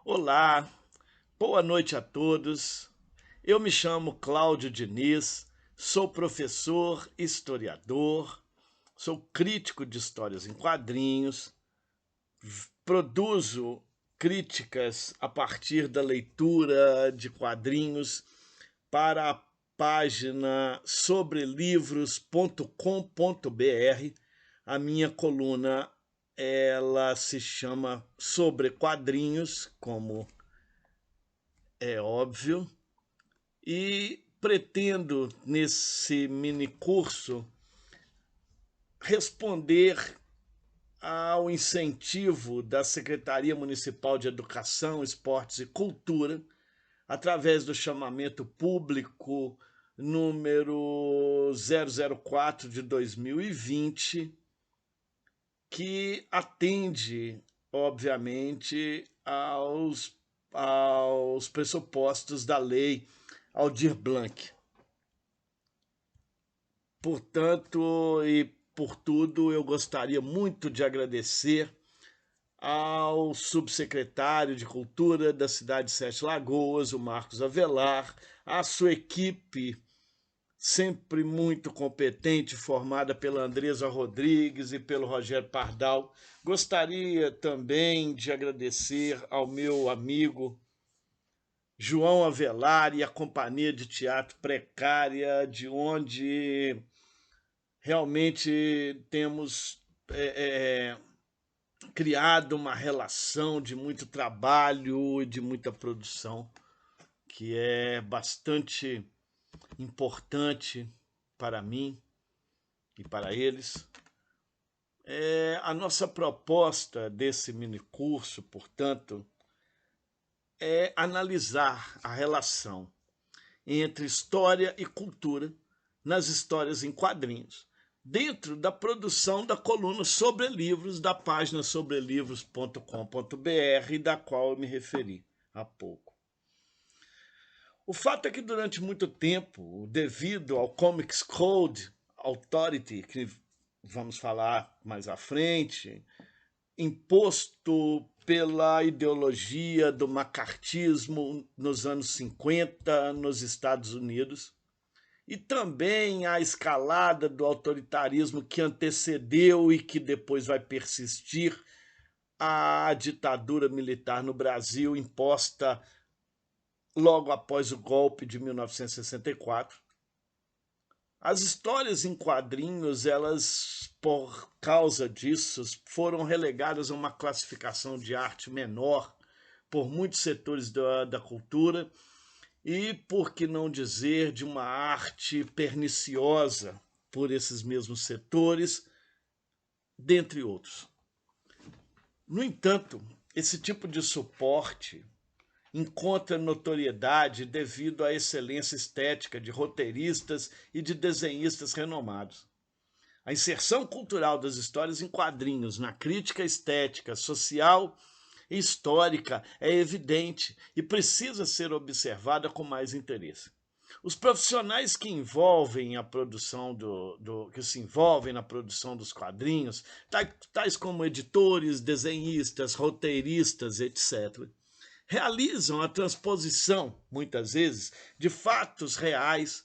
Olá, boa noite a todos. Eu me chamo Cláudio Diniz, sou professor, historiador, sou crítico de histórias em quadrinhos, produzo críticas a partir da leitura de quadrinhos para a página sobrelivros.com.br. A minha coluna ela se chama Sobre Quadrinhos, como é óbvio, e pretendo, nesse mini curso, responder ao incentivo da Secretaria Municipal de Educação, Esportes e Cultura, através do chamamento público número 004 de 2020, que atende, obviamente, aos pressupostos da lei Aldir Blanc. Portanto, e por tudo, eu gostaria muito de agradecer ao subsecretário de Cultura da cidade de Sete Lagoas, o Marcos Avelar, à sua equipe, sempre muito competente, formada pela Andresa Rodrigues e pelo Rogério Pardal. Gostaria também de agradecer ao meu amigo João Avelar e a Companhia de Teatro Precária, de onde realmente temos criado uma relação de muito trabalho e de muita produção, que é bastante importante para mim e para eles. A nossa proposta desse minicurso, portanto, é analisar a relação entre história e cultura nas histórias em quadrinhos, dentro da produção da coluna Sobre Livros, da página sobrelivros.com.br, da qual eu me referi há pouco. O fato é que durante muito tempo, devido ao Comics Code Authority, que vamos falar mais à frente, imposto pela ideologia do macartismo nos anos 50 nos Estados Unidos, e também a escalada do autoritarismo que antecedeu e que depois vai persistir a ditadura militar no Brasil, imposta logo após o golpe de 1964. As histórias em quadrinhos, elas, por causa disso, foram relegadas a uma classificação de arte menor por muitos setores da cultura e, por que não dizer, de uma arte perniciosa por esses mesmos setores, dentre outros. No entanto, esse tipo de suporte encontra notoriedade devido à excelência estética de roteiristas e de desenhistas renomados. A inserção cultural das histórias em quadrinhos na crítica estética, social e histórica é evidente e precisa ser observada com mais interesse. Os profissionais que envolvem a produção que se envolvem na produção dos quadrinhos, tais como editores, desenhistas, roteiristas, etc., realizam a transposição, muitas vezes, de fatos reais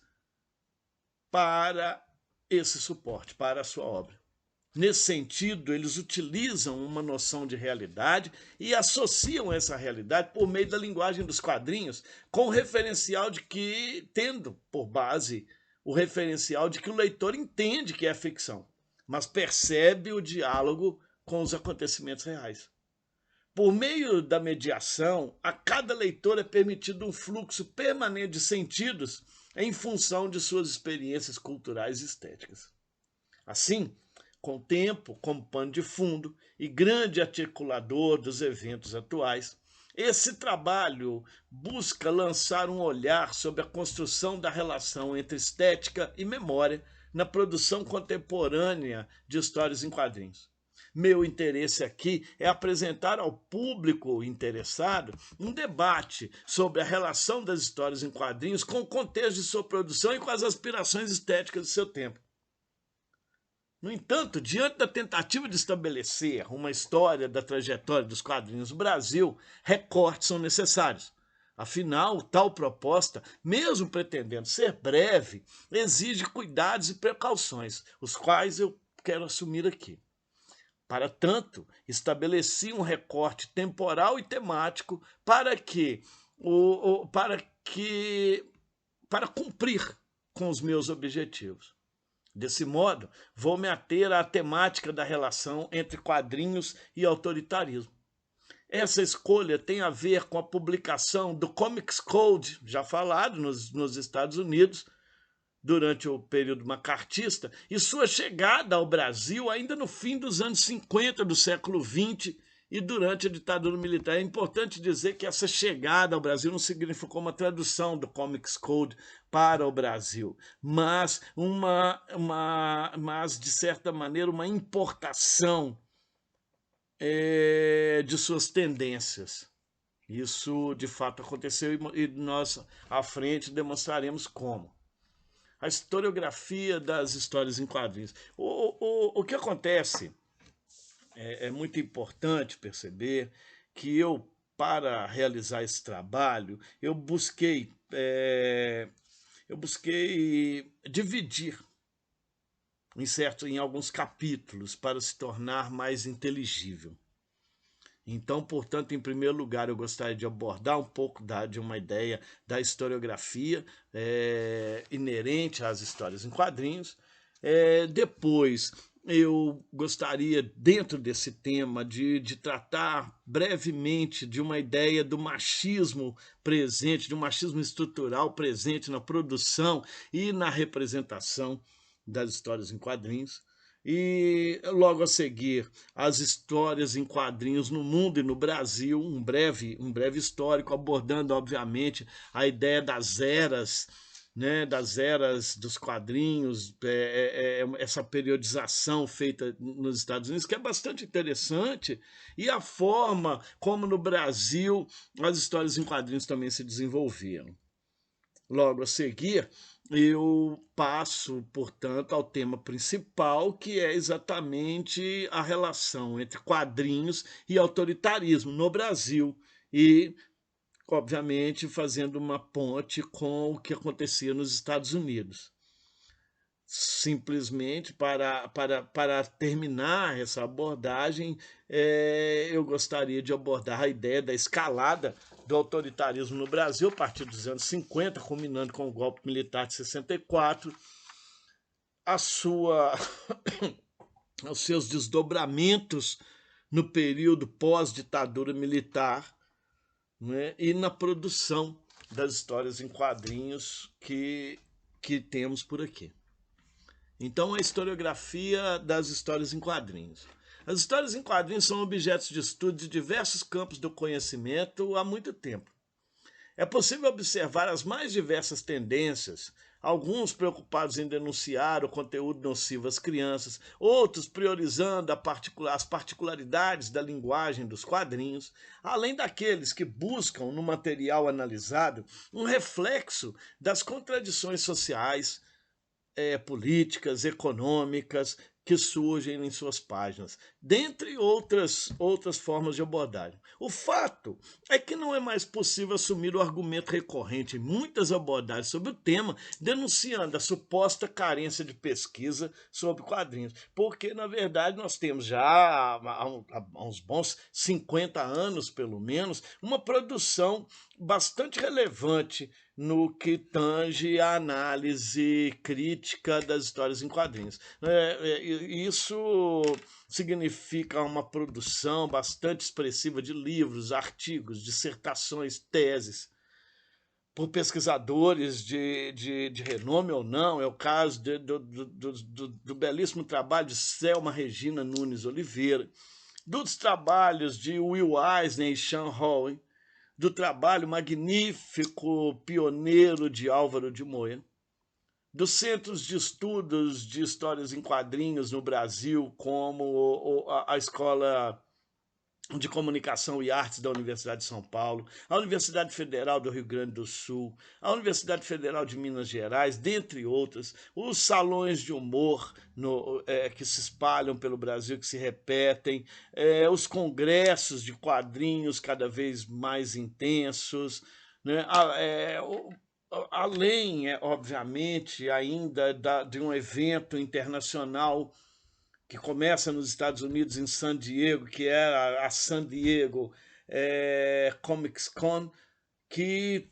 para esse suporte, para a sua obra. Nesse sentido, eles utilizam uma noção de realidade e associam essa realidade por meio da linguagem dos quadrinhos, com o referencial de que, tendo por base o referencial de que o leitor entende que é ficção, mas percebe o diálogo com os acontecimentos reais. Por meio da mediação, a cada leitor é permitido um fluxo permanente de sentidos em função de suas experiências culturais e estéticas. Assim, com o tempo como pano de fundo e grande articulador dos eventos atuais, esse trabalho busca lançar um olhar sobre a construção da relação entre estética e memória na produção contemporânea de histórias em quadrinhos. Meu interesse aqui é apresentar ao público interessado um debate sobre a relação das histórias em quadrinhos com o contexto de sua produção e com as aspirações estéticas do seu tempo. No entanto, diante da tentativa de estabelecer uma história da trajetória dos quadrinhos no Brasil, recortes são necessários. Afinal, tal proposta, mesmo pretendendo ser breve, exige cuidados e precauções, os quais eu quero assumir aqui. Para tanto, estabeleci um recorte temporal e temático para cumprir com os meus objetivos. Desse modo, vou me ater à temática da relação entre quadrinhos e autoritarismo. Essa escolha tem a ver com a publicação do Comics Code, já falado nos Estados Unidos, durante o período macartista, e sua chegada ao Brasil ainda no fim dos anos 50 do século XX e durante a ditadura militar. É importante dizer que essa chegada ao Brasil não significou uma tradução do Comics Code para o Brasil, mas de certa maneira, uma importação de suas tendências. Isso, de fato, aconteceu e nós, à frente, demonstraremos como. A historiografia das histórias em quadrinhos. O que acontece, é muito importante perceber que eu, para realizar esse trabalho, eu busquei dividir em alguns capítulos para se tornar mais inteligível. Então, portanto, em primeiro lugar, eu gostaria de abordar um pouco de uma ideia da historiografia inerente às histórias em quadrinhos. Depois, eu gostaria, dentro desse tema, de tratar brevemente de uma ideia do machismo presente, de um machismo estrutural presente na produção e na representação das histórias em quadrinhos. E logo a seguir, as histórias em quadrinhos no mundo e no Brasil, um breve histórico, abordando, obviamente, a ideia das eras, né, das eras dos quadrinhos, essa periodização feita nos Estados Unidos, que é bastante interessante, e a forma como no Brasil as histórias em quadrinhos também se desenvolveram. Logo a seguir, eu passo, portanto, ao tema principal, que é exatamente a relação entre quadrinhos e autoritarismo no Brasil e, obviamente, fazendo uma ponte com o que acontecia nos Estados Unidos. Simplesmente para terminar essa abordagem, eu gostaria de abordar a ideia da escalada do autoritarismo no Brasil a partir dos anos 50, culminando com o golpe militar de 64, os seus desdobramentos no período pós-ditadura militar, né, e na produção das histórias em quadrinhos que temos por aqui. Então, a historiografia das histórias em quadrinhos. As histórias em quadrinhos são objetos de estudo de diversos campos do conhecimento há muito tempo. É possível observar as mais diversas tendências, alguns preocupados em denunciar o conteúdo nocivo às crianças, outros priorizando as particularidades da linguagem dos quadrinhos, além daqueles que buscam no material analisado um reflexo das contradições sociais, políticas, econômicas que surgem em suas páginas, dentre outras formas de abordagem. O fato é que não é mais possível assumir o argumento recorrente em muitas abordagens sobre o tema, denunciando a suposta carência de pesquisa sobre quadrinhos, porque, na verdade, nós temos já há uns bons 50 anos, pelo menos, uma produção bastante relevante no que tange a análise crítica das histórias em quadrinhos. Isso significa uma produção bastante expressiva de livros, artigos, dissertações, teses, por pesquisadores de renome ou não. É o caso do belíssimo trabalho de Selma Regina Nunes Oliveira, dos trabalhos de Will Eisner e Sean Howe, do trabalho magnífico, pioneiro de Álvaro de Moura, dos centros de estudos de histórias em quadrinhos no Brasil, como a Escola de Comunicação e Artes da Universidade de São Paulo, a Universidade Federal do Rio Grande do Sul, a Universidade Federal de Minas Gerais, dentre outras, os salões de humor que se espalham pelo Brasil, que se repetem, os congressos de quadrinhos cada vez mais intensos, né? Além, obviamente, ainda de um evento internacional que começa nos Estados Unidos, em San Diego, que era a San Diego Comic Con, que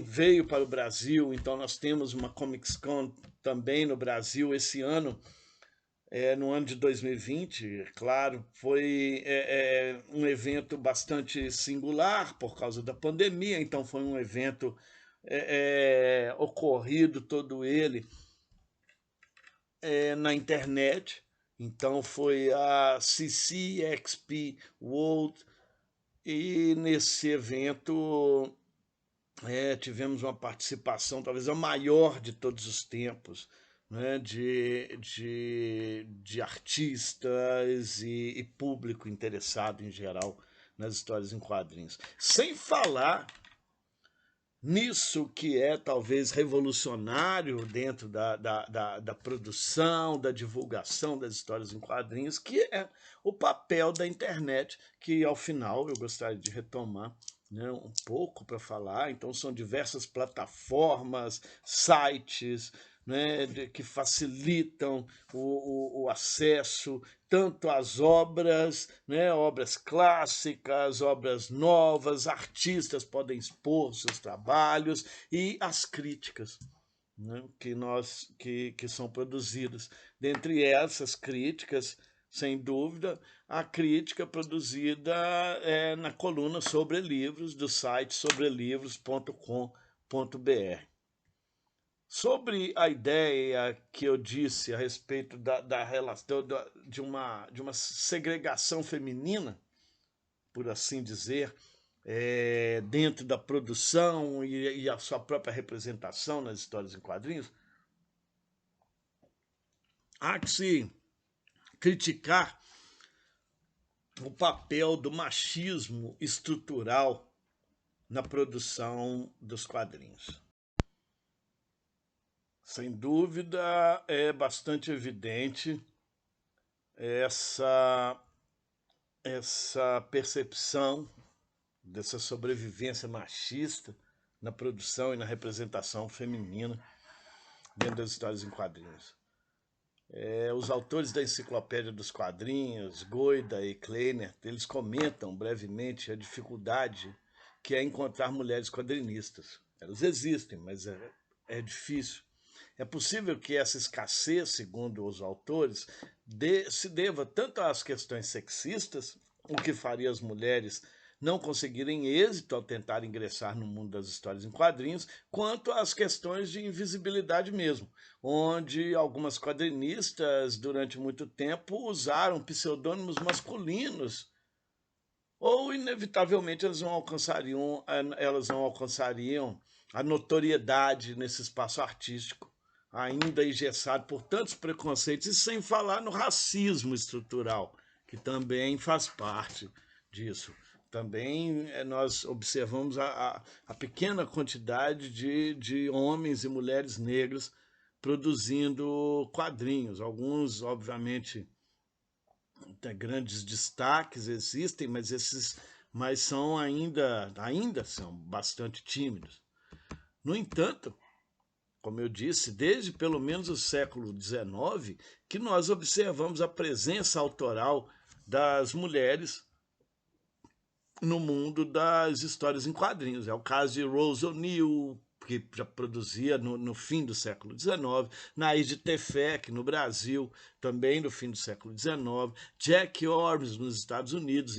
veio para o Brasil. Então nós temos uma Comic Con também no Brasil esse ano, no ano de 2020, claro. Foi um evento bastante singular por causa da pandemia, então foi um evento ocorrido todo ele na internet. Então foi a CCXP World, e nesse evento tivemos uma participação talvez a maior de todos os tempos, né, de artistas e público interessado em geral nas histórias em quadrinhos. Sem falar nisso que é talvez revolucionário dentro da produção, da divulgação das histórias em quadrinhos, que é o papel da internet, que ao final eu gostaria de retomar, né, um pouco para falar. Então são diversas plataformas, sites, né, que facilitam o acesso tanto às obras, né, obras clássicas, obras novas, artistas podem expor seus trabalhos, e as críticas, né, que são produzidas. Dentre essas críticas, sem dúvida, a crítica produzida na coluna Sobre Livros, do site sobrelivros.com.br. Sobre a ideia que eu disse a respeito da relação de uma segregação feminina, por assim dizer, dentro da produção e a sua própria representação nas histórias em quadrinhos, há que se criticar o papel do machismo estrutural na produção dos quadrinhos. Sem dúvida, é bastante evidente essa percepção dessa sobrevivência machista na produção e na representação feminina dentro das histórias em quadrinhos. Os autores da Enciclopédia dos Quadrinhos, Goida e Kleiner, eles comentam brevemente a dificuldade que é encontrar mulheres quadrinistas. Elas existem, mas é difícil. É possível que essa escassez, segundo os autores, se deva tanto às questões sexistas, o que faria as mulheres não conseguirem êxito ao tentar ingressar no mundo das histórias em quadrinhos, quanto às questões de invisibilidade mesmo, onde algumas quadrinistas, durante muito tempo, usaram pseudônimos masculinos, ou inevitavelmente elas não alcançariam a notoriedade nesse espaço artístico, ainda engessado por tantos preconceitos, e sem falar no racismo estrutural, que também faz parte disso. Também nós observamos a pequena quantidade de homens e mulheres negros produzindo quadrinhos. Alguns, obviamente, grandes destaques existem, mas são ainda são bastante tímidos. No entanto, como eu disse, desde pelo menos o século XIX, que nós observamos a presença autoral das mulheres no mundo das histórias em quadrinhos. É o caso de Rose O'Neill, que já produzia no fim do século XIX, Naide Tefek, no Brasil, também no fim do século XIX, Jack Orms, nos Estados Unidos,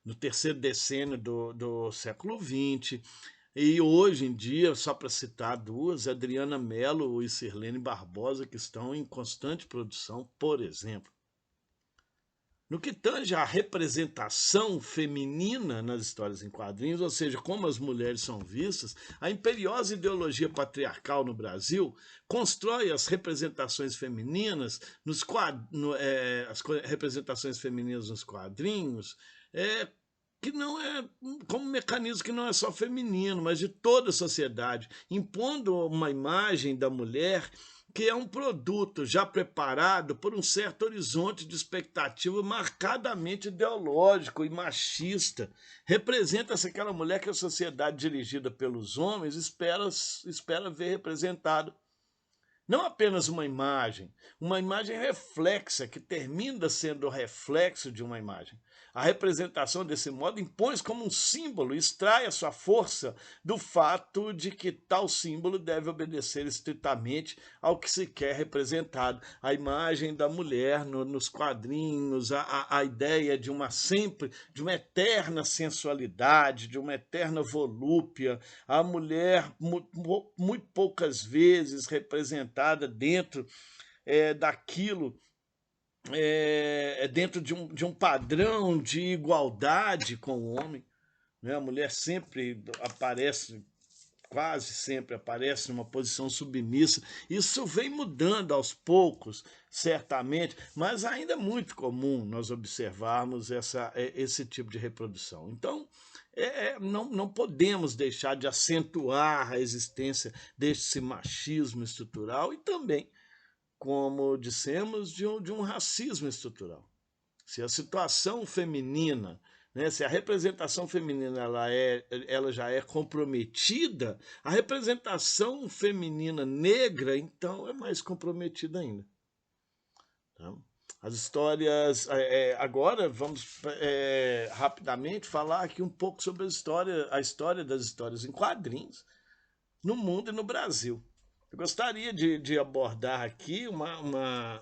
no terceiro decênio do século XX. E hoje em dia, só para citar duas, Adriana Mello e Sirlene Barbosa, que estão em constante produção, por exemplo. No que tange à representação feminina nas histórias em quadrinhos, ou seja, como as mulheres são vistas, a imperiosa ideologia patriarcal no Brasil constrói as representações femininas representações femininas nos quadrinhos, que não é como um mecanismo que não é só feminino, mas de toda a sociedade, impondo uma imagem da mulher que é um produto já preparado por um certo horizonte de expectativa marcadamente ideológico e machista. Representa-se aquela mulher que a sociedade dirigida pelos homens espera ver representado. Não apenas uma imagem reflexa, que termina sendo o reflexo de uma imagem. A representação desse modo impõe-se como um símbolo, extrai a sua força do fato de que tal símbolo deve obedecer estritamente ao que se quer representado. A imagem da mulher nos quadrinhos, a ideia de uma eterna sensualidade, de uma eterna volúpia, a mulher muito poucas vezes representada dentro daquilo, dentro de um padrão de igualdade com o homem. Né? A mulher sempre aparece, quase sempre aparece numa posição submissa. Isso vem mudando aos poucos, certamente, mas ainda é muito comum nós observarmos esse tipo de reprodução. Então, não podemos deixar de acentuar a existência desse machismo estrutural e também, como dissemos, de um racismo estrutural. Se a situação feminina, né, se a representação feminina ela já é comprometida, a representação feminina negra, então, é mais comprometida ainda. Tá? As histórias... agora vamos rapidamente falar aqui um pouco sobre a história das histórias em quadrinhos no mundo e no Brasil. Eu gostaria de abordar aqui uma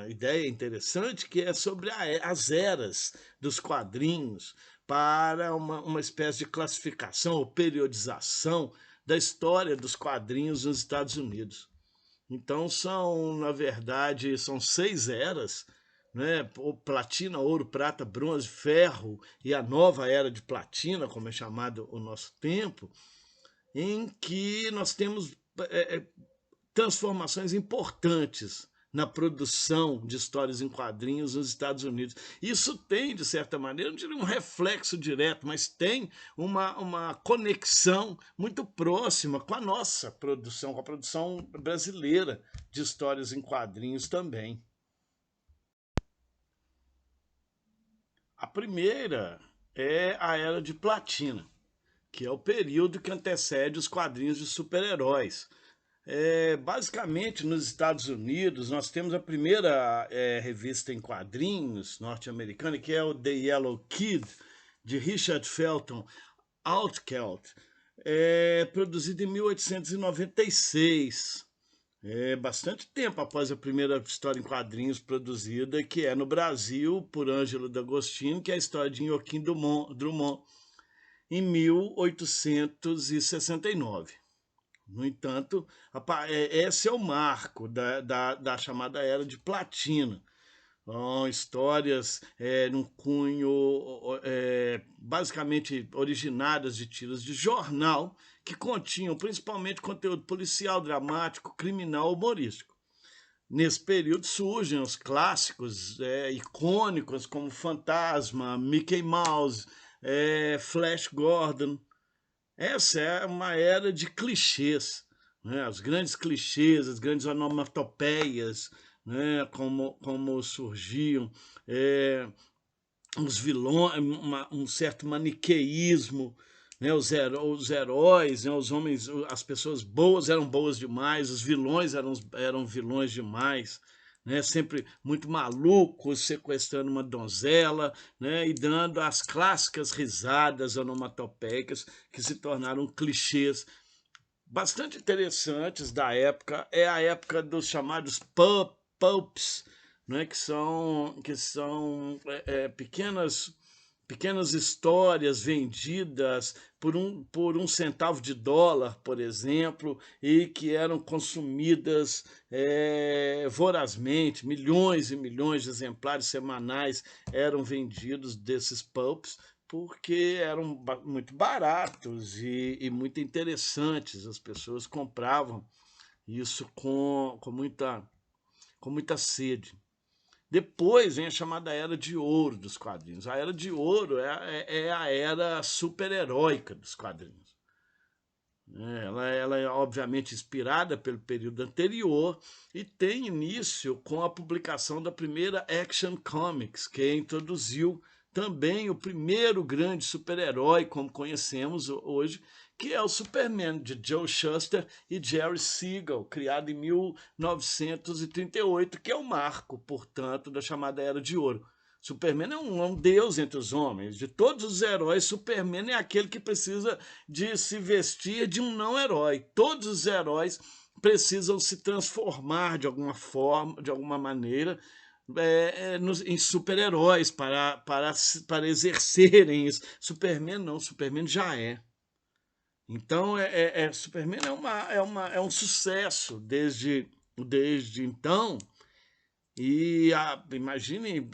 ideia interessante, que é sobre as eras dos quadrinhos, para uma espécie de classificação ou periodização da história dos quadrinhos nos Estados Unidos. Então na verdade, são 6 eras, né? Platina, ouro, prata, bronze, ferro e a nova era de platina, como é chamado o nosso tempo, em que nós temos transformações importantes na produção de histórias em quadrinhos nos Estados Unidos. Isso tem, de certa maneira, não diria um reflexo direto, mas tem uma conexão muito próxima com a nossa produção, com a produção brasileira de histórias em quadrinhos também. A primeira é a Era de Platina, que é o período que antecede os quadrinhos de super-heróis. Basicamente, nos Estados Unidos, nós temos a primeira revista em quadrinhos norte-americana, que é o The Yellow Kid, de Richard Felton Altgeld, produzida em 1896. Bastante tempo após a primeira história em quadrinhos produzida, que é no Brasil, por Ângelo D'Agostino, que é a história de Joaquim Drummond, em 1869. No entanto, esse é o marco da chamada Era de Platina. Histórias num cunho basicamente originadas de tiras de jornal, que continham principalmente conteúdo policial, dramático, criminal, humorístico. Nesse período surgem os clássicos icônicos como Fantasma, Mickey Mouse, Flash Gordon. Essa é uma era de clichês, né? Os grandes clichês, as grandes onomatopeias, né? como surgiam, os vilões, um certo maniqueísmo, né? Os heróis, né? Os homens, as pessoas boas eram boas demais, os vilões eram vilões demais. Né, sempre muito malucos, sequestrando uma donzela, né, e dando as clássicas risadas onomatopeicas que se tornaram clichês bastante interessantes da época. É a época dos chamados pulps, né, que são pequenas pequenas histórias vendidas por um centavo de dólar, por exemplo, e que eram consumidas vorazmente. Milhões e milhões de exemplares semanais eram vendidos desses pulps, porque eram muito baratos e muito interessantes. As pessoas compravam isso com muita sede. Depois vem a chamada Era de Ouro dos quadrinhos. A Era de Ouro é a era super-heróica dos quadrinhos. Ela é obviamente inspirada pelo período anterior e tem início com a publicação da primeira Action Comics, que introduziu também o primeiro grande super-herói, como conhecemos hoje, que é o Superman, de Joe Shuster e Jerry Siegel, criado em 1938, que é o marco, portanto, da chamada Era de Ouro. Superman é um deus entre os homens. De todos os heróis, Superman é aquele que precisa de se vestir de um não-herói. Todos os heróis precisam se transformar de alguma forma, de alguma maneira, em super-heróis para exercerem isso. Superman não, Superman já é. Então, Superman é um sucesso desde então. E imagine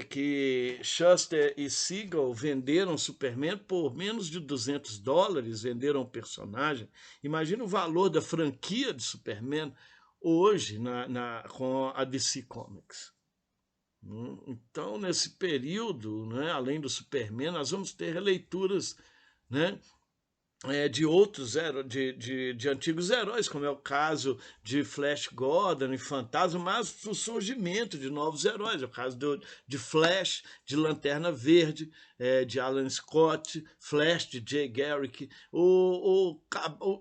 que Shuster e Siegel venderam Superman por menos de $200, venderam o personagem. Imagine o valor da franquia de Superman hoje com a DC Comics. Então, nesse período, né, além do Superman, nós vamos ter releituras, né, de outros de antigos heróis, como é o caso de Flash Gordon e Fantasma, mas o surgimento de novos heróis, é o caso de Flash, de Lanterna Verde, de Alan Scott, Flash de Jay Garrick, o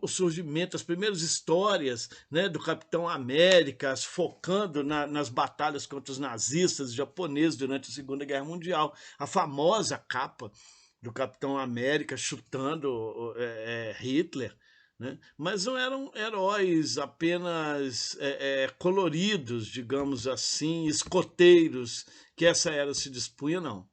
surgimento, as primeiras histórias, né, do Capitão América, focando nas batalhas contra os nazistas japoneses durante a Segunda Guerra Mundial, a famosa capa do Capitão América chutando Hitler, né? Mas não eram heróis apenas coloridos, digamos assim, escoteiros, que essa era se dispunha, não.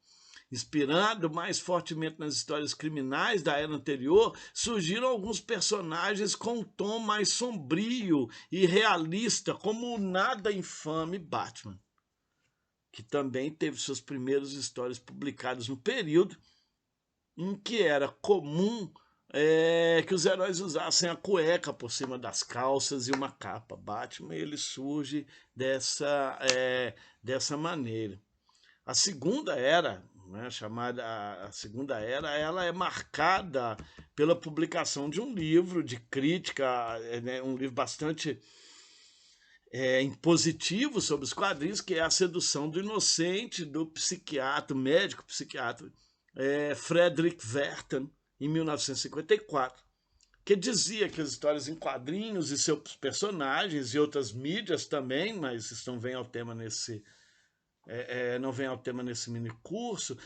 Inspirado mais fortemente nas histórias criminais da era anterior, surgiram alguns personagens com um tom mais sombrio e realista, como o nada infame Batman, que também teve suas primeiras histórias publicadas no período em que era comum que os heróis usassem a cueca por cima das calças e uma capa. Batman, ele surge dessa maneira. A segunda era, né, chamada a segunda era, ela é marcada pela publicação de um livro de crítica, né, um livro bastante impositivo sobre os quadrinhos, que é A Sedução do Inocente, do médico psiquiatra Frederick Wertham, em 1954, que dizia que as histórias em quadrinhos e seus personagens e outras mídias também, mas isso não vem ao tema nesse mini curso,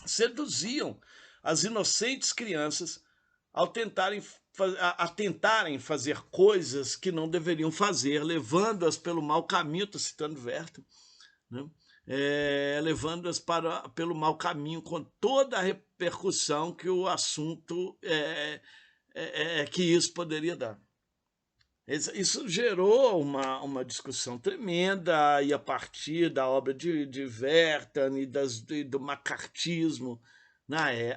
seduziam as inocentes crianças ao tentarem fazer coisas que não deveriam fazer, levando-as pelo mau caminho. Estou citando Wertham, né? Levando-as pelo mau caminho, com toda a repercussão que o assunto que isso poderia dar. Isso gerou uma discussão tremenda, e a partir da obra de Wertham e do macartismo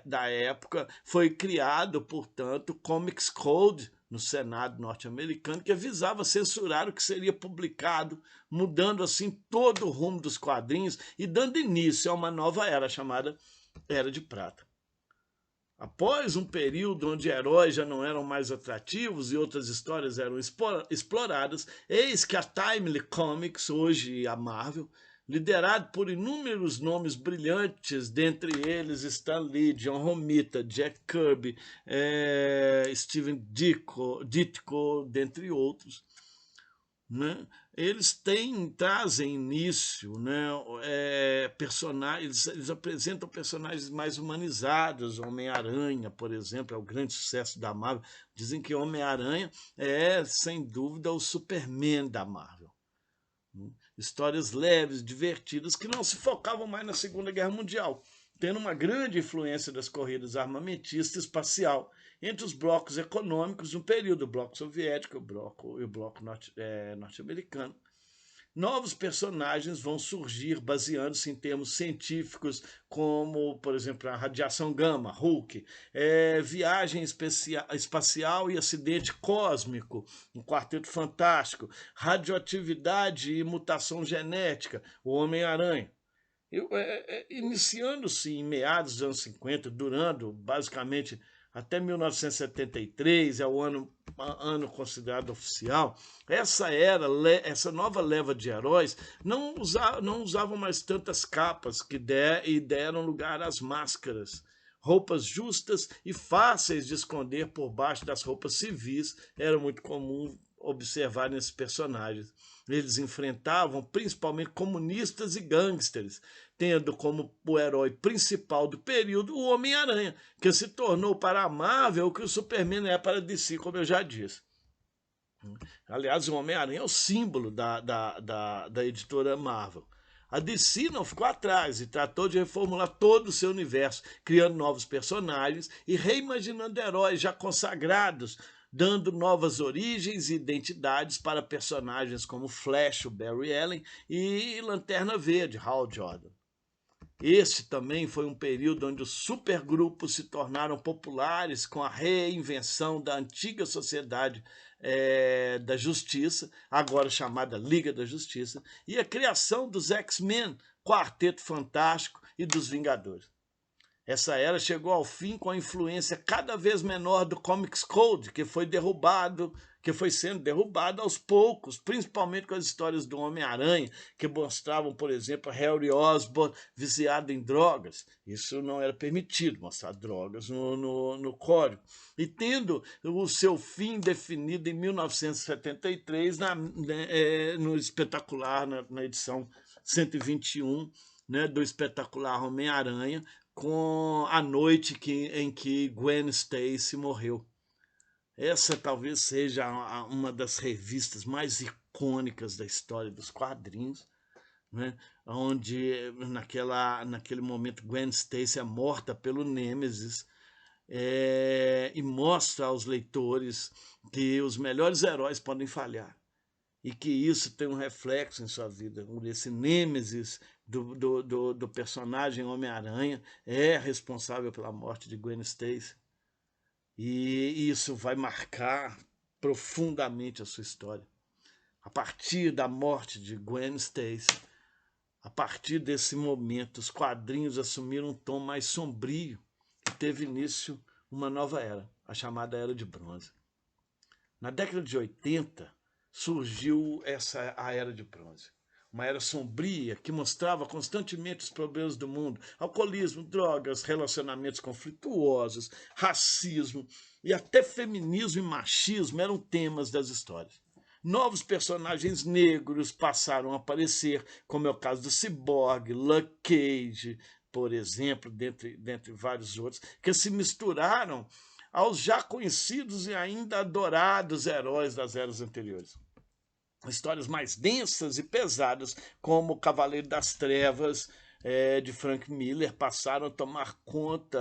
da época, foi criado, portanto, o Comics Code no Senado norte-americano, que visava censurar o que seria publicado, mudando assim todo o rumo dos quadrinhos e dando início a uma nova era chamada Era de Prata. Após um período onde heróis já não eram mais atrativos e outras histórias eram exploradas, eis que a Timely Comics, hoje a Marvel, liderado por inúmeros nomes brilhantes, dentre eles Stan Lee, John Romita, Jack Kirby, Steven Ditko, dentre outros, né? Eles trazem início, né, personagens, eles apresentam personagens mais humanizados. Homem-Aranha, por exemplo, é o grande sucesso da Marvel. Dizem que Homem-Aranha é, sem dúvida, o Superman da Marvel. Histórias leves, divertidas, que não se focavam mais na Segunda Guerra Mundial, tendo uma grande influência das corridas armamentista e espacial entre os blocos econômicos no período, o bloco soviético e o bloco norte-americano. Novos personagens vão surgir baseando-se em termos científicos, como, por exemplo, a radiação gama, Hulk, viagem espacial e acidente cósmico, um Quarteto Fantástico, radioatividade e mutação genética, o Homem-Aranha. Iniciando-se em meados dos anos 50, durando basicamente até 1973, é o ano considerado oficial, essa nova leva de heróis não usavam mais tantas capas e deram lugar às máscaras. Roupas justas e fáceis de esconder por baixo das roupas civis era muito comum observar nesses personagens. Eles enfrentavam principalmente comunistas e gangsters, tendo como o herói principal do período o Homem-Aranha, que se tornou para a Marvel o que o Superman é para a DC, como eu já disse. Aliás, o Homem-Aranha é o símbolo da editora Marvel. A DC não ficou atrás e tratou de reformular todo o seu universo, criando novos personagens e reimaginando heróis já consagrados, dando novas origens e identidades para personagens como Flash, o Barry Allen, e Lanterna Verde, Hal Jordan. Esse também foi um período onde os supergrupos se tornaram populares com a reinvenção da antiga Sociedade da Justiça, agora chamada Liga da Justiça, e a criação dos X-Men, Quarteto Fantástico e dos Vingadores. Essa era chegou ao fim com a influência cada vez menor do Comics Code, que foi sendo derrubado aos poucos, principalmente com as histórias do Homem-Aranha, que mostravam, por exemplo, Harry Osborn viciado em drogas. Isso não era permitido, mostrar drogas no código. E tendo o seu fim definido em 1973, no espetacular, na edição 121, né, do espetacular Homem-Aranha, com a noite em que Gwen Stacy morreu. Essa talvez seja uma das revistas mais icônicas da história dos quadrinhos, né? Onde naquele momento Gwen Stacy é morta pelo Nêmesis, e mostra aos leitores que os melhores heróis podem falhar e que isso tem um reflexo em sua vida. Esse Nêmesis do personagem Homem-Aranha é responsável pela morte de Gwen Stacy. E isso vai marcar profundamente a sua história. A partir da morte de Gwen Stacy, a partir desse momento, os quadrinhos assumiram um tom mais sombrio e teve início uma nova era, a chamada Era de Bronze. Na década de 80, surgiu a Era de Bronze. Uma era sombria que mostrava constantemente os problemas do mundo, alcoolismo, drogas, relacionamentos conflituosos, racismo e até feminismo e machismo eram temas das histórias. Novos personagens negros passaram a aparecer, como é o caso do Cyborg, Luke Cage, por exemplo, dentre vários outros, que se misturaram aos já conhecidos e ainda adorados heróis das eras anteriores. Histórias mais densas e pesadas, como o Cavaleiro das Trevas, de Frank Miller, passaram a tomar conta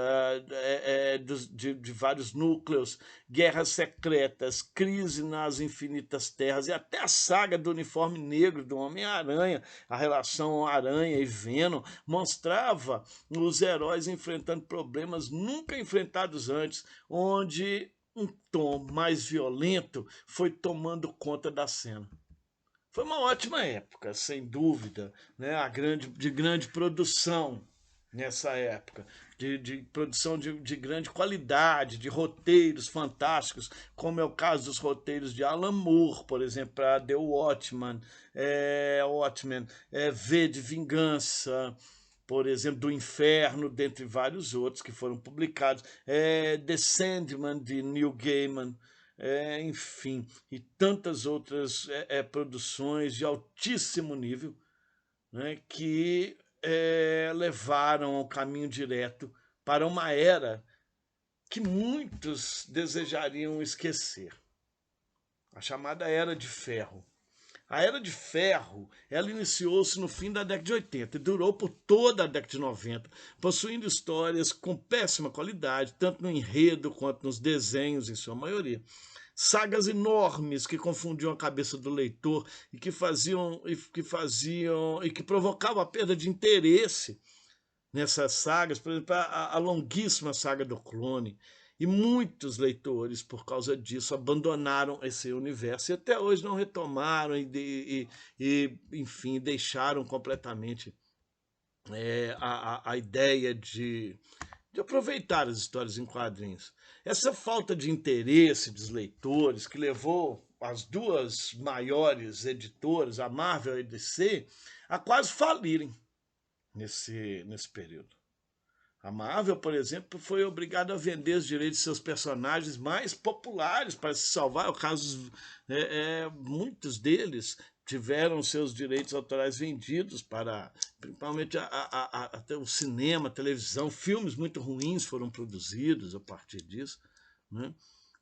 de vários núcleos, Guerras Secretas, Crise nas Infinitas Terras e até a saga do Uniforme Negro do Homem-Aranha, a relação Aranha e Venom, mostrava os heróis enfrentando problemas nunca enfrentados antes, onde um tom mais violento foi tomando conta da cena. Foi uma ótima época, sem dúvida, né? De grande produção nessa época, de produção de grande qualidade, de roteiros fantásticos, como é o caso dos roteiros de Alan Moore, por exemplo, para The Watchmen, V de Vingança, por exemplo, do Inferno, dentre vários outros que foram publicados, The Sandman, de Neil Gaiman, enfim, e tantas outras produções de altíssimo nível, né, que levaram ao caminho direto para uma era que muitos desejariam esquecer, a chamada Era de Ferro. A Era de Ferro, ela iniciou-se no fim da década de 80 e durou por toda a década de 90, possuindo histórias com péssima qualidade, tanto no enredo quanto nos desenhos, em sua maioria. Sagas enormes que confundiam a cabeça do leitor e que provocavam a perda de interesse nessas sagas, por exemplo, a longuíssima saga do Clone. E muitos leitores, por causa disso, abandonaram esse universo e até hoje não retomaram enfim, deixaram completamente a ideia de aproveitar as histórias em quadrinhos. Essa falta de interesse dos leitores, que levou as duas maiores editoras, a Marvel e a DC, a quase falirem nesse período. A Marvel, por exemplo, foi obrigada a vender os direitos de seus personagens mais populares para se salvar. O caso, muitos deles tiveram seus direitos autorais vendidos para, principalmente, até o cinema, a televisão. Filmes muito ruins foram produzidos a partir disso, né?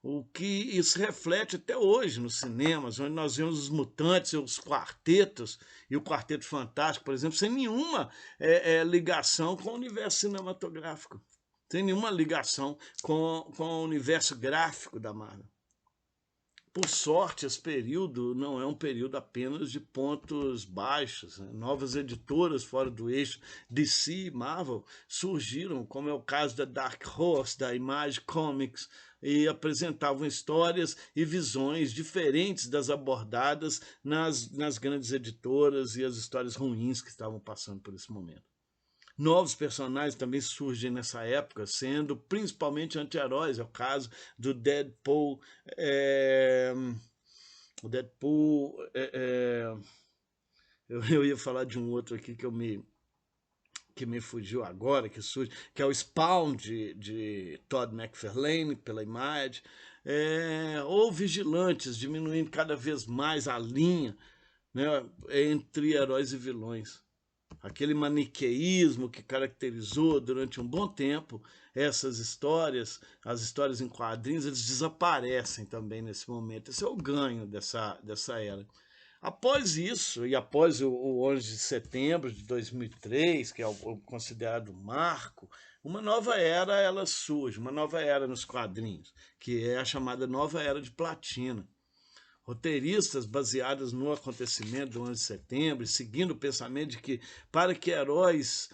O que isso reflete até hoje nos cinemas, onde nós vemos os Mutantes, os Quartetos e o Quarteto Fantástico, por exemplo, sem nenhuma ligação com o universo cinematográfico, sem nenhuma ligação com o universo gráfico da Marvel. Por sorte, esse período não é um período apenas de pontos baixos, né? Novas editoras fora do eixo DC e Marvel surgiram, como é o caso da Dark Horse, da Image Comics, e apresentavam histórias e visões diferentes das abordadas nas grandes editoras e as histórias ruins que estavam passando por esse momento. Novos personagens também surgem nessa época, sendo principalmente anti-heróis. É o caso do Deadpool. O Deadpool. Eu ia falar de um outro aqui que me fugiu agora, que surge, que é o Spawn de Todd McFarlane, pela Image. Ou Vigilantes, diminuindo cada vez mais a linha, né, entre heróis e vilões. Aquele maniqueísmo que caracterizou durante um bom tempo essas histórias, as histórias em quadrinhos, eles desaparecem também nesse momento. Esse é o ganho dessa era. Após isso, e após o 11 de setembro de 2003, que é o considerado marco, uma nova era ela surge, uma nova era nos quadrinhos, que é a chamada Nova Era de Platina. Roteiristas baseados no acontecimento do 11 de setembro, seguindo o pensamento de que para que heróis,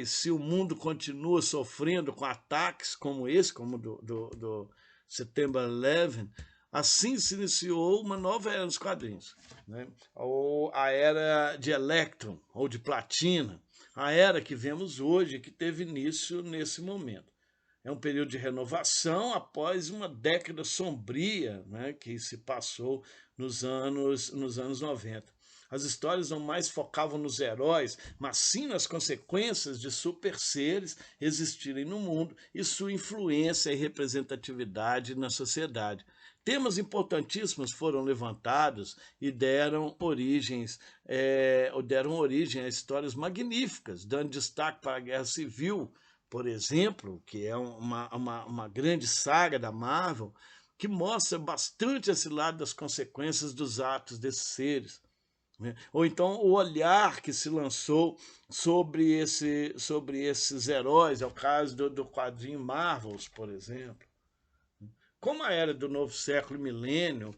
se o mundo continua sofrendo com ataques como esse, como do September 11, assim se iniciou uma nova era dos quadrinhos, né? Ou a era de Electron, ou de Platina, a era que vemos hoje, que teve início nesse momento. É um período de renovação após uma década sombria, né, que se passou nos anos 90. As histórias não mais focavam nos heróis, mas sim nas consequências de super seres existirem no mundo e sua influência e representatividade na sociedade. Temas importantíssimos foram levantados e deram origem a histórias magníficas, dando destaque para a Guerra Civil, por exemplo, que é uma grande saga da Marvel, que mostra bastante esse lado das consequências dos atos desses seres, né? Ou então o olhar que se lançou sobre esses heróis, é o caso do quadrinho Marvels, por exemplo. Como a era do novo século e milênio,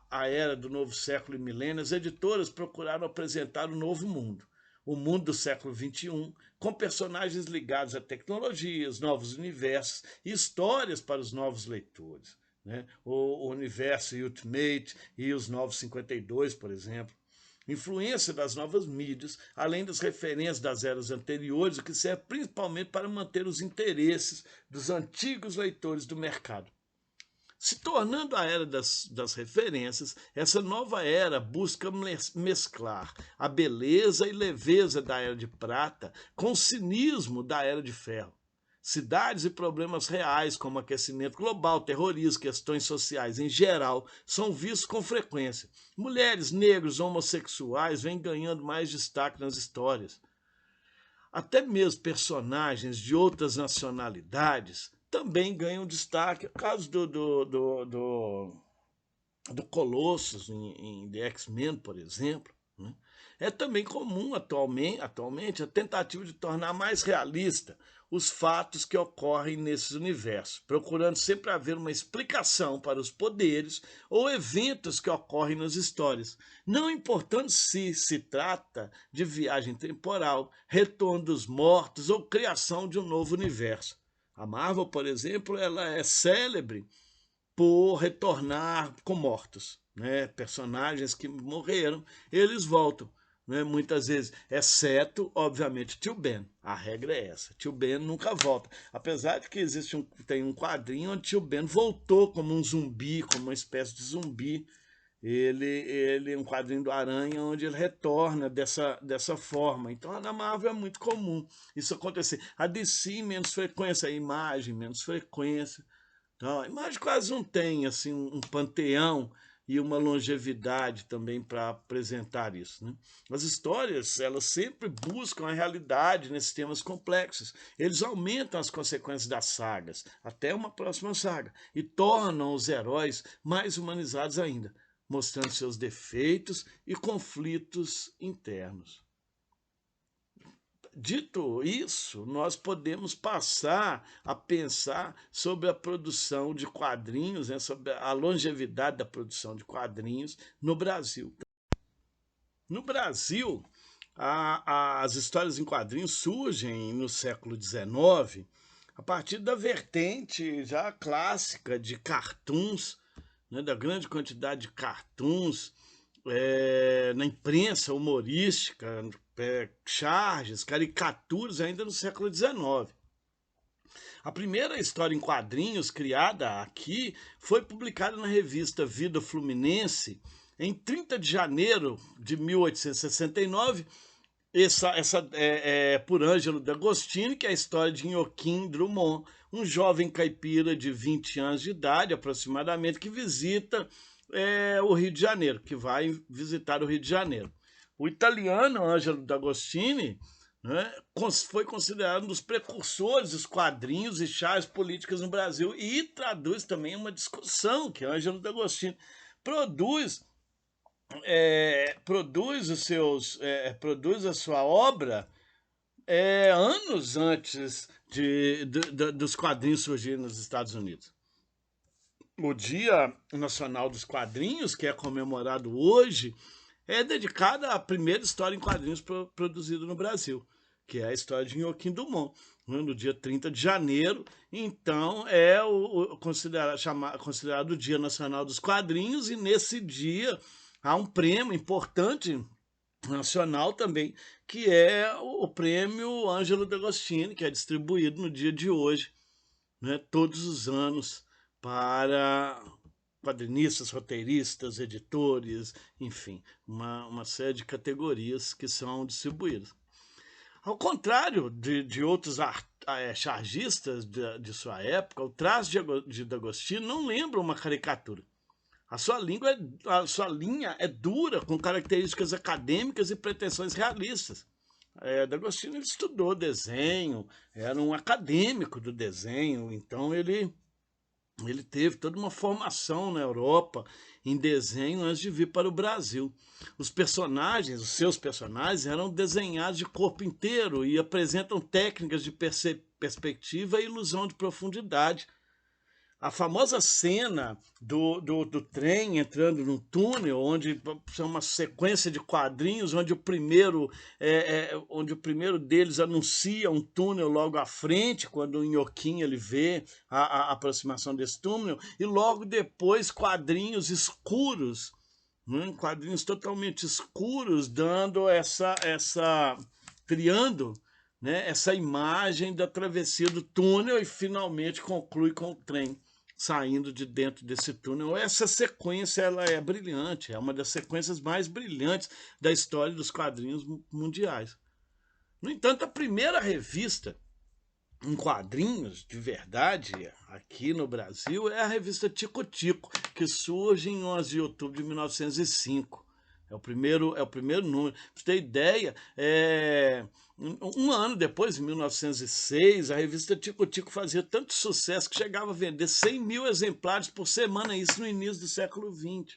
a era do novo século e milênio, as editoras procuraram apresentar um novo mundo, o mundo do século XXI, com personagens ligados a tecnologias, novos universos e histórias para os novos leitores, né? O universo Ultimate e os Novos 52, por exemplo. Influência das novas mídias, além das referências das eras anteriores, o que serve principalmente para manter os interesses dos antigos leitores do mercado. Se tornando a era das referências, essa nova era busca mesclar a beleza e leveza da Era de Prata com o cinismo da Era de Ferro. Cidades e problemas reais, como aquecimento global, terrorismo, questões sociais em geral, são vistos com frequência. Mulheres, negros, homossexuais vêm ganhando mais destaque nas histórias. Até mesmo personagens de outras nacionalidades também ganham destaque. O caso do Colossus em The X-Men, por exemplo, né? É também comum atualmente a tentativa de tornar mais realista os fatos que ocorrem nesses universos, procurando sempre haver uma explicação para os poderes ou eventos que ocorrem nas histórias, não importando se trata de viagem temporal, retorno dos mortos ou criação de um novo universo. A Marvel, por exemplo, ela é célebre por retornar com mortos, né? Personagens que morreram, eles voltam, né? Muitas vezes, exceto, obviamente, Tio Ben. A regra é essa: Tio Ben nunca volta. Apesar de que tem um quadrinho onde Tio Ben voltou como um zumbi, como uma espécie de zumbi. Ele é um quadrinho do Aranha onde ele retorna dessa forma. Então, na Marvel é muito comum isso acontecer. A DC, menos frequência, a Imagem, menos frequência. Então, a Imagem quase não tem assim, um panteão e uma longevidade também para apresentar isso, né? As histórias, elas sempre buscam a realidade nesses temas complexos. Eles aumentam as consequências das sagas, até uma próxima saga, e tornam os heróis mais humanizados ainda, mostrando seus defeitos e conflitos internos. Dito isso, nós podemos passar a pensar sobre a produção de quadrinhos, né, sobre a longevidade da produção de quadrinhos no Brasil. No Brasil, as histórias em quadrinhos surgem no século XIX a partir da vertente já clássica de cartoons, né, da grande quantidade de cartoons na imprensa humorística, charges, caricaturas ainda no século XIX. A primeira história em quadrinhos criada aqui foi publicada na revista Vida Fluminense em 30 de janeiro de 1869, por Ângelo D'Agostini, que é a história de Joaquim Drummond, um jovem caipira de 20 anos de idade, aproximadamente, que visita o Rio de Janeiro, que vai visitar o Rio de Janeiro. O italiano Ângelo D'Agostini, né, foi considerado um dos precursores dos quadrinhos e charges políticas no Brasil e traduz também uma discussão que Ângelo D'Agostini produz produz a sua obra anos antes dos quadrinhos surgirem nos Estados Unidos. O Dia Nacional dos Quadrinhos, que é comemorado hoje, é dedicado à primeira história em quadrinhos produzida no Brasil, que é a história de Joaquim Drummond, no dia 30 de janeiro. Então é considerado o Dia Nacional dos Quadrinhos, e nesse dia há um prêmio importante nacional também, que é o prêmio Ângelo D'Agostini, que é distribuído no dia de hoje, né, todos os anos, para quadrinistas, roteiristas, editores, enfim, uma série de categorias que são distribuídas. Ao contrário de outros chargistas de sua época, o traço de D'Agostini não lembra uma caricatura. A sua linha é dura, com características acadêmicas e pretensões realistas. D'Agostini estudou desenho, era um acadêmico do desenho, então ele teve toda uma formação na Europa em desenho antes de vir para o Brasil. Os seus personagens, eram desenhados de corpo inteiro e apresentam técnicas de perspectiva e ilusão de profundidade. A famosa cena do trem entrando num túnel, onde é uma sequência de quadrinhos, onde o primeiro deles anuncia um túnel logo à frente, quando o Nhoquim ele vê a aproximação desse túnel, e logo depois quadrinhos escuros, né? Quadrinhos totalmente escuros, dando criando, né, essa imagem da travessia do túnel, e finalmente conclui com o trem saindo de dentro desse túnel. Essa sequência ela é brilhante, é uma das sequências mais brilhantes da história dos quadrinhos mundiais. No entanto, a primeira revista em quadrinhos de verdade aqui no Brasil é a revista Tico Tico, que surge em 11 de outubro de 1905. É o primeiro número. Pra você ter ideia, um ano depois, em 1906, a revista Tico Tico fazia tanto sucesso que chegava a vender 100 mil exemplares por semana, isso no início do século XX.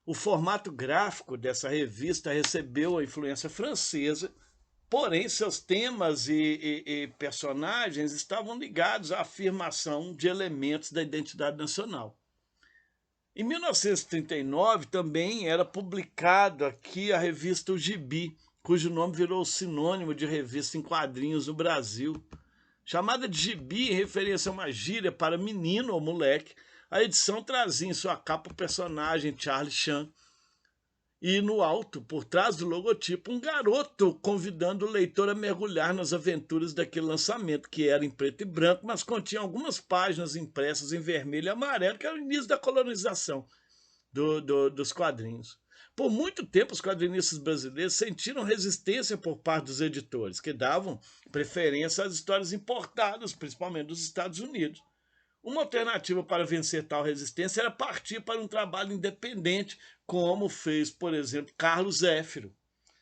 O formato gráfico dessa revista recebeu a influência francesa, porém seus temas e personagens estavam ligados à afirmação de elementos da identidade nacional. Em 1939 também era publicado aqui a revista O Gibi, cujo nome virou sinônimo de revista em quadrinhos no Brasil. Chamada de gibi em referência a uma gíria para menino ou moleque, a edição trazia em sua capa o personagem Charlie Chan, e no alto, por trás do logotipo, um garoto convidando o leitor a mergulhar nas aventuras daquele lançamento, que era em preto e branco, mas continha algumas páginas impressas em vermelho e amarelo, que era o início da colonização dos quadrinhos. Por muito tempo, os quadrinistas brasileiros sentiram resistência por parte dos editores, que davam preferência às histórias importadas, principalmente dos Estados Unidos. Uma alternativa para vencer tal resistência era partir para um trabalho independente, como fez, por exemplo, Carlos Zéfiro.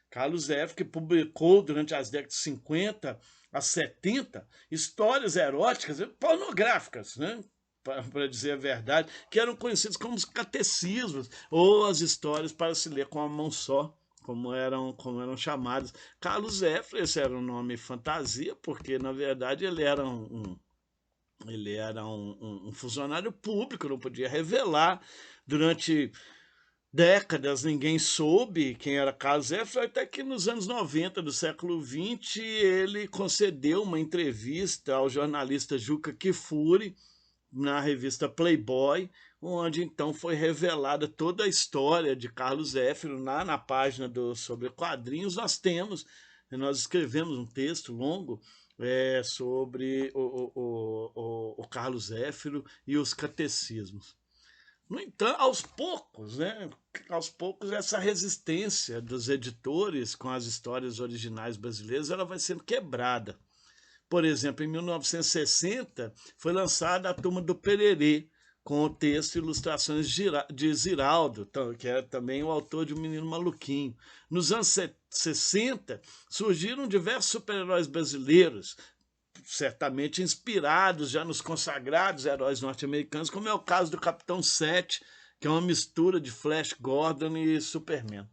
Carlos Zéfiro, que publicou durante as décadas de 50 a 70 histórias eróticas, pornográficas, né? Para dizer a verdade, que eram conhecidos como os catecismos, ou as histórias para se ler com a mão só, como eram chamadas. Carlos Zéfiro, esse era um nome fantasia, porque na verdade ele era um funcionário público, não podia revelar. Durante décadas ninguém soube quem era Carlos Zéfiro, até que nos anos 90 do século XX ele concedeu uma entrevista ao jornalista Juca Kfouri na revista Playboy, onde então foi revelada toda a história de Carlos Zéfiro. Na página sobre quadrinhos nós escrevemos um texto longo sobre o Carlos Zéfiro e os catecismos. No entanto, aos poucos, né? Aos poucos, essa resistência dos editores com as histórias originais brasileiras ela vai sendo quebrada. Por exemplo, em 1960 foi lançada a Turma do Pererê, com o texto e ilustrações de Ziraldo, que é também o autor de O Menino Maluquinho. Nos anos 60 surgiram diversos super-heróis brasileiros, certamente inspirados já nos consagrados heróis norte-americanos, como é o caso do Capitão 7, que é uma mistura de Flash Gordon e Superman.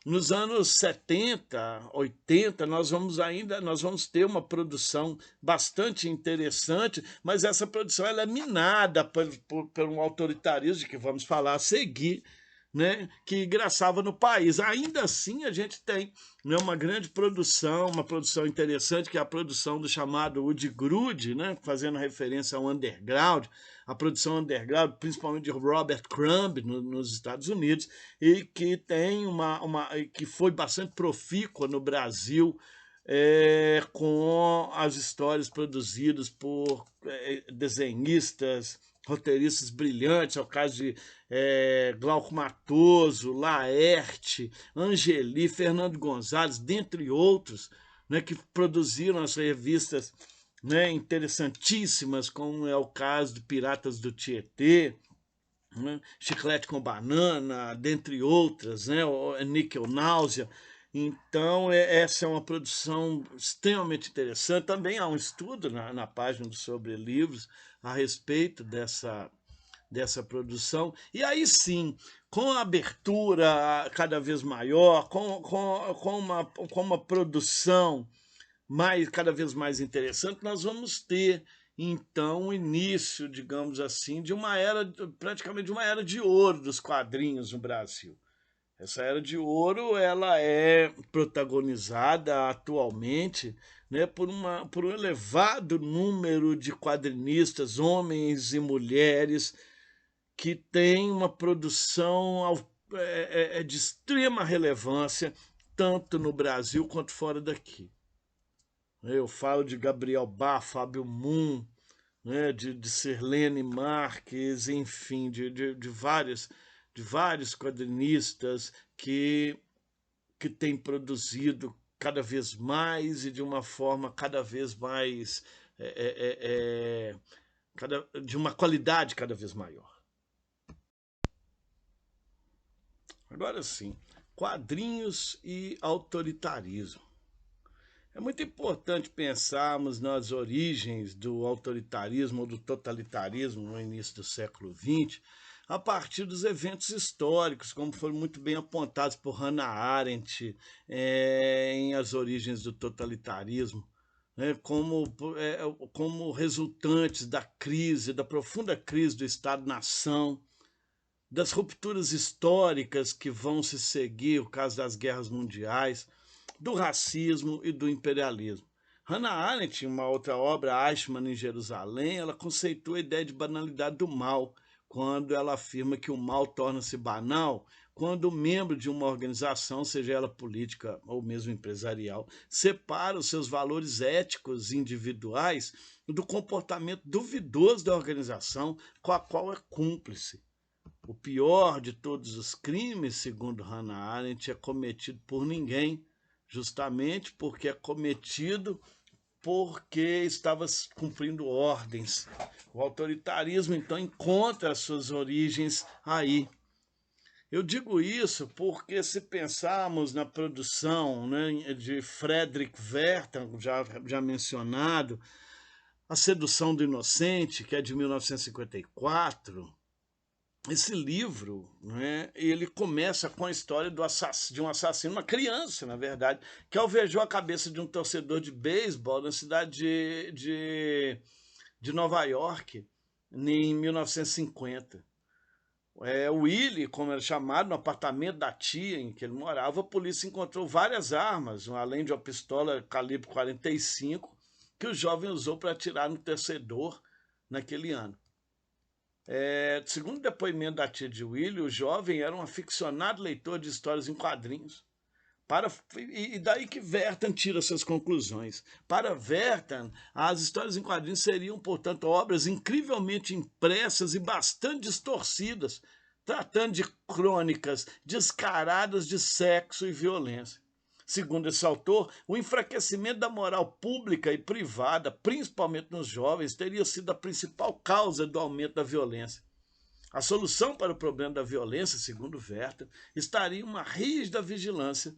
Nos anos 70, 80, nós vamos ter uma produção bastante interessante, mas essa produção ela é minada por um autoritarismo de que vamos falar a seguir, né, que graçava no país. Ainda assim, a gente tem, né, uma grande produção, uma produção interessante, que é a produção do chamado Woody Grude, né, fazendo referência ao underground, a produção underground, principalmente de Robert Crumb nos Estados Unidos, e que tem que foi bastante profícua no Brasil, com as histórias produzidas por desenhistas, roteiristas brilhantes, é o caso de Glauco Matoso, Laerte, Angeli, Fernando Gonzalez, dentre outros, né, que produziram as revistas, né, interessantíssimas, como é o caso de Piratas do Tietê, né, Chiclete com Banana, dentre outras, né, Níquel Náusea. Então, essa é uma produção extremamente interessante. Também há um estudo na página do Sobre Livros a respeito dessa produção. E aí sim, com a abertura cada vez maior, com uma produção cada vez mais interessante, nós vamos ter então o início, digamos assim, de uma era, praticamente de uma era de ouro dos quadrinhos no Brasil. Essa era de ouro ela é protagonizada atualmente, né, por um elevado número de quadrinistas, homens e mulheres, que têm uma produção de extrema relevância, tanto no Brasil quanto fora daqui. Eu falo de Gabriel Bá, Fábio Moon, né, de Sirlene Marques, enfim, de vários quadrinistas que têm produzido cada vez mais e de uma forma cada vez mais, de uma qualidade cada vez maior. Agora sim, quadrinhos e autoritarismo. É muito importante pensarmos nas origens do autoritarismo ou do totalitarismo no início do século XX, a partir dos eventos históricos, como foram muito bem apontados por Hannah Arendt em As Origens do Totalitarismo, né, como resultantes da crise, da profunda crise do Estado-nação, das rupturas históricas que vão se seguir, o caso das guerras mundiais, do racismo e do imperialismo. Hannah Arendt, em uma outra obra, Eichmann em Jerusalém, ela conceitua a ideia de banalidade do mal, quando ela afirma que o mal torna-se banal quando o membro de uma organização, seja ela política ou mesmo empresarial, separa os seus valores éticos individuais do comportamento duvidoso da organização com a qual é cúmplice. O pior de todos os crimes, segundo Hannah Arendt, é cometido por ninguém, justamente porque é cometido porque estava cumprindo ordens. O autoritarismo, então, encontra as suas origens aí. Eu digo isso porque, se pensarmos na produção, né, de Frederick Werther, já mencionado, A Sedução do Inocente, que é de 1954, esse livro, né, ele começa com a história de um assassino, uma criança, na verdade, que alvejou a cabeça de um torcedor de beisebol na cidade de Nova York, em 1950. O Willie, como era chamado, no apartamento da tia em que ele morava, a polícia encontrou várias armas, além de uma pistola calibre 45, que o jovem usou para atirar no torcedor naquele ano. Segundo o depoimento da tia de Willie, o jovem era um aficionado leitor de histórias em quadrinhos. E daí que Werther tira suas conclusões. Para Werther, as histórias em quadrinhos seriam, portanto, obras incrivelmente impressas e bastante distorcidas, tratando de crônicas descaradas de sexo e violência. Segundo esse autor, o enfraquecimento da moral pública e privada, principalmente nos jovens, teria sido a principal causa do aumento da violência. A solução para o problema da violência, segundo Werther, estaria em uma rígida vigilância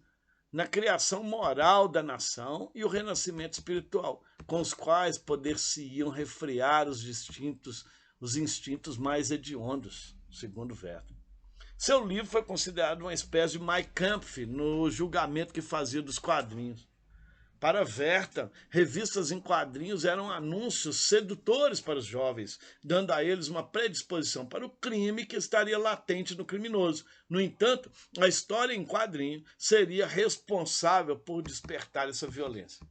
na criação moral da nação e o renascimento espiritual, com os quais poder-se-iam refrear os instintos mais hediondos, segundo Werther. Seu livro foi considerado uma espécie de Mein Kampf no julgamento que fazia dos quadrinhos. Para Werther, revistas em quadrinhos eram anúncios sedutores para os jovens, dando a eles uma predisposição para o crime que estaria latente no criminoso. No entanto, a história em quadrinho seria responsável por despertar essa violência.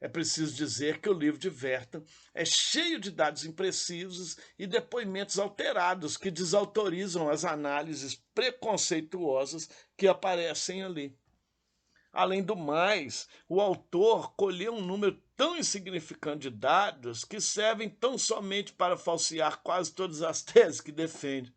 É preciso dizer que o livro de Werther é cheio de dados imprecisos e depoimentos alterados que desautorizam as análises preconceituosas que aparecem ali. Além do mais, o autor colheu um número tão insignificante de dados que servem tão somente para falsear quase todas as teses que defende.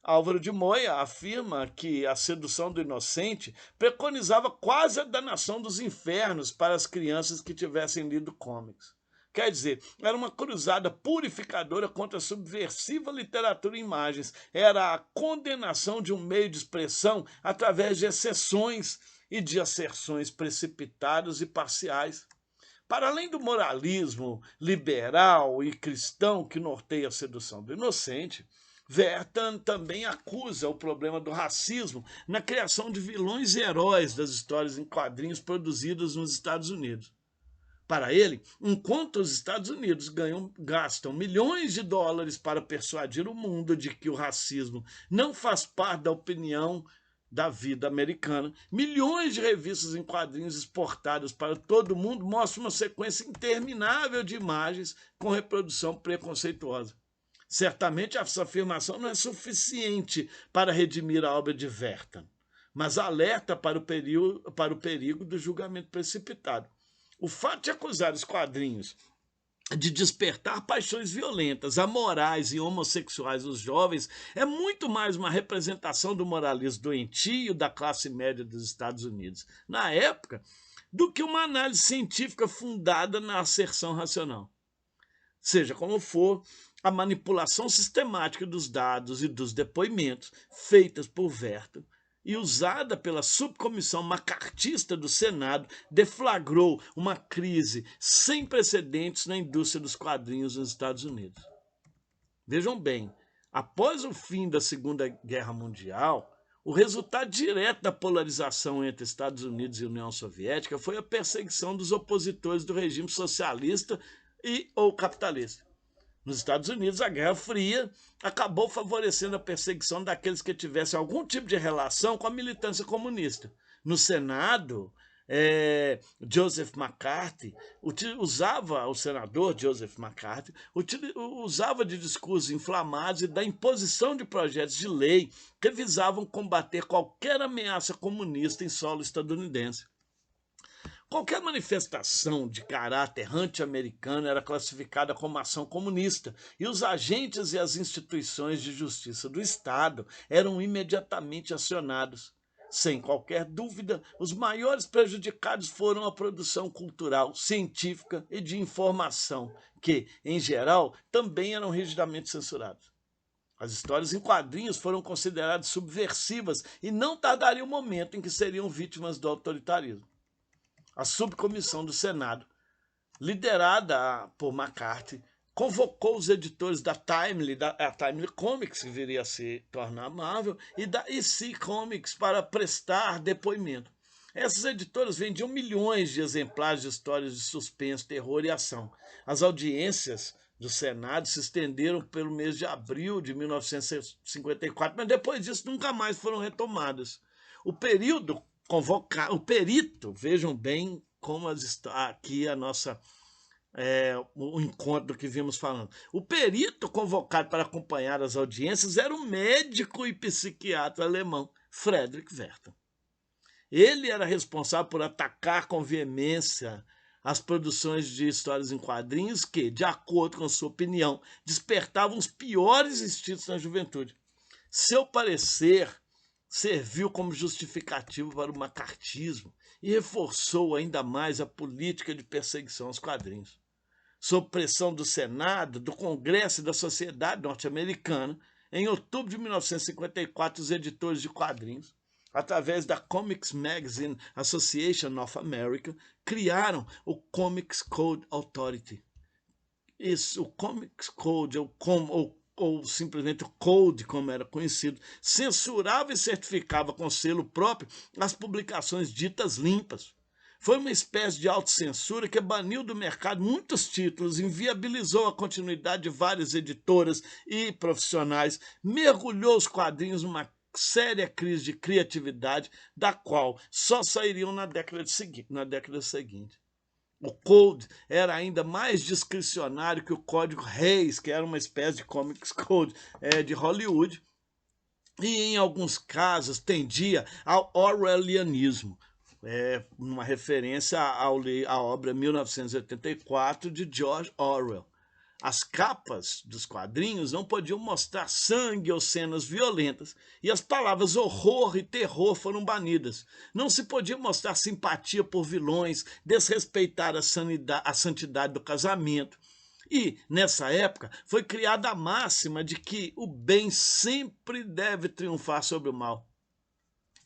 Álvaro de Moya afirma que A Sedução do Inocente preconizava quase a danação dos infernos para as crianças que tivessem lido cómics. Quer dizer, era uma cruzada purificadora contra a subversiva literatura e imagens. Era a condenação de um meio de expressão através de exceções e de asserções precipitadas e parciais. Para além do moralismo liberal e cristão que norteia A Sedução do Inocente, Werther também acusa o problema do racismo na criação de vilões e heróis das histórias em quadrinhos produzidas nos Estados Unidos. Para ele, enquanto os Estados Unidos gastam milhões de dólares para persuadir o mundo de que o racismo não faz parte da opinião da vida americana, milhões de revistas em quadrinhos exportadas para todo o mundo mostram uma sequência interminável de imagens com reprodução preconceituosa. Certamente essa afirmação não é suficiente para redimir a obra de Werther, mas alerta para o perigo do julgamento precipitado. O fato de acusar os quadrinhos de despertar paixões violentas, amorais e homossexuais nos jovens é muito mais uma representação do moralismo doentio da classe média dos Estados Unidos, na época, do que uma análise científica fundada na asserção racional. Seja como for, a manipulação sistemática dos dados e dos depoimentos feitas por Werther e usada pela subcomissão macartista do Senado, deflagrou uma crise sem precedentes na indústria dos quadrinhos nos Estados Unidos. Vejam bem, após o fim da Segunda Guerra Mundial, o resultado direto da polarização entre Estados Unidos e União Soviética foi a perseguição dos opositores do regime socialista e ou capitalista. Nos Estados Unidos, a Guerra Fria acabou favorecendo a perseguição daqueles que tivessem algum tipo de relação com a militância comunista. No Senado, Joseph McCarthy o senador Joseph McCarthy usava de discursos inflamados e da imposição de projetos de lei que visavam combater qualquer ameaça comunista em solo estadunidense. Qualquer manifestação de caráter anti-americano era classificada como ação comunista e os agentes e as instituições de justiça do Estado eram imediatamente acionados. Sem qualquer dúvida, os maiores prejudicados foram a produção cultural, científica e de informação, que, em geral, também eram rigidamente censurados. As histórias em quadrinhos foram consideradas subversivas e não tardaria o momento em que seriam vítimas do autoritarismo. A subcomissão do Senado, liderada por McCarthy, convocou os editores da Timely Comics, que viria a se tornar Marvel, e da EC Comics para prestar depoimento. Essas editoras vendiam milhões de exemplares de histórias de suspense, terror e ação. As audiências do Senado se estenderam pelo mês de abril de 1954, mas depois disso nunca mais foram retomadas. O perito, vejam bem como está aqui o encontro que vimos falando. O perito convocado para acompanhar as audiências era o médico e psiquiatra alemão Friedrich Werther. Ele era responsável por atacar com veemência as produções de histórias em quadrinhos que, de acordo com sua opinião, despertavam os piores instintos na juventude. Seu parecer serviu como justificativo para o macartismo e reforçou ainda mais a política de perseguição aos quadrinhos. Sob pressão do Senado, do Congresso e da sociedade norte-americana, em outubro de 1954, os editores de quadrinhos, através da Comics Magazine Association of America, criaram o Comics Code Authority. O Comics Code, ou simplesmente o Code, como era conhecido, censurava e certificava com selo próprio as publicações ditas limpas. Foi uma espécie de autocensura que baniu do mercado muitos títulos, inviabilizou a continuidade de várias editoras e profissionais, mergulhou os quadrinhos numa séria crise de criatividade, da qual só sairiam na década seguinte. O Code era ainda mais discricionário que o Código Reis, que era uma espécie de Comics Code de Hollywood, e em alguns casos tendia ao orwellianismo, uma referência à obra 1984 de George Orwell. As capas dos quadrinhos não podiam mostrar sangue ou cenas violentas, e as palavras horror e terror foram banidas. Não se podia mostrar simpatia por vilões, desrespeitar a santidade do casamento. E, nessa época, foi criada a máxima de que o bem sempre deve triunfar sobre o mal.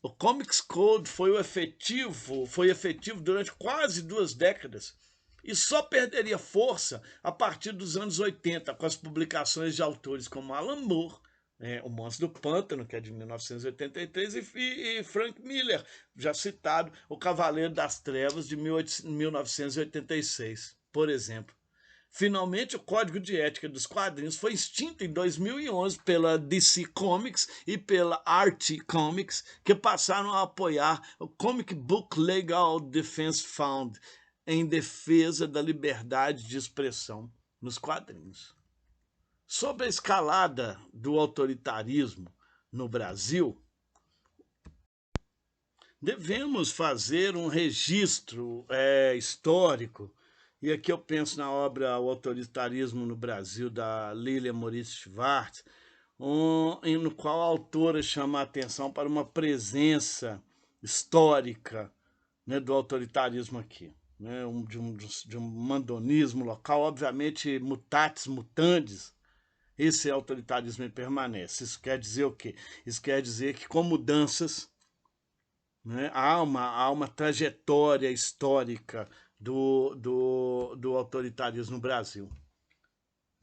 O Comics Code foi efetivo durante quase 2 décadas, e só perderia força a partir dos anos 80, com as publicações de autores como Alan Moore, O Monstro do Pântano, que é de 1983, e Frank Miller, já citado, O Cavaleiro das Trevas, de 1986, por exemplo. Finalmente, o Código de Ética dos Quadrinhos foi extinto em 2011 pela DC Comics e pela RT Comics, que passaram a apoiar o Comic Book Legal Defense Fund, em defesa da liberdade de expressão nos quadrinhos. Sobre a escalada do autoritarismo no Brasil, devemos fazer um registro histórico, e aqui eu penso na obra O Autoritarismo no Brasil, da Lilia Moritz Schwartz, no qual a autora chama a atenção para uma presença histórica, do autoritarismo aqui. De um mandonismo local, obviamente mutatis mutandis, esse autoritarismo permanece. Isso quer dizer o quê? Isso quer dizer que com mudanças né? Há uma trajetória histórica do autoritarismo no Brasil.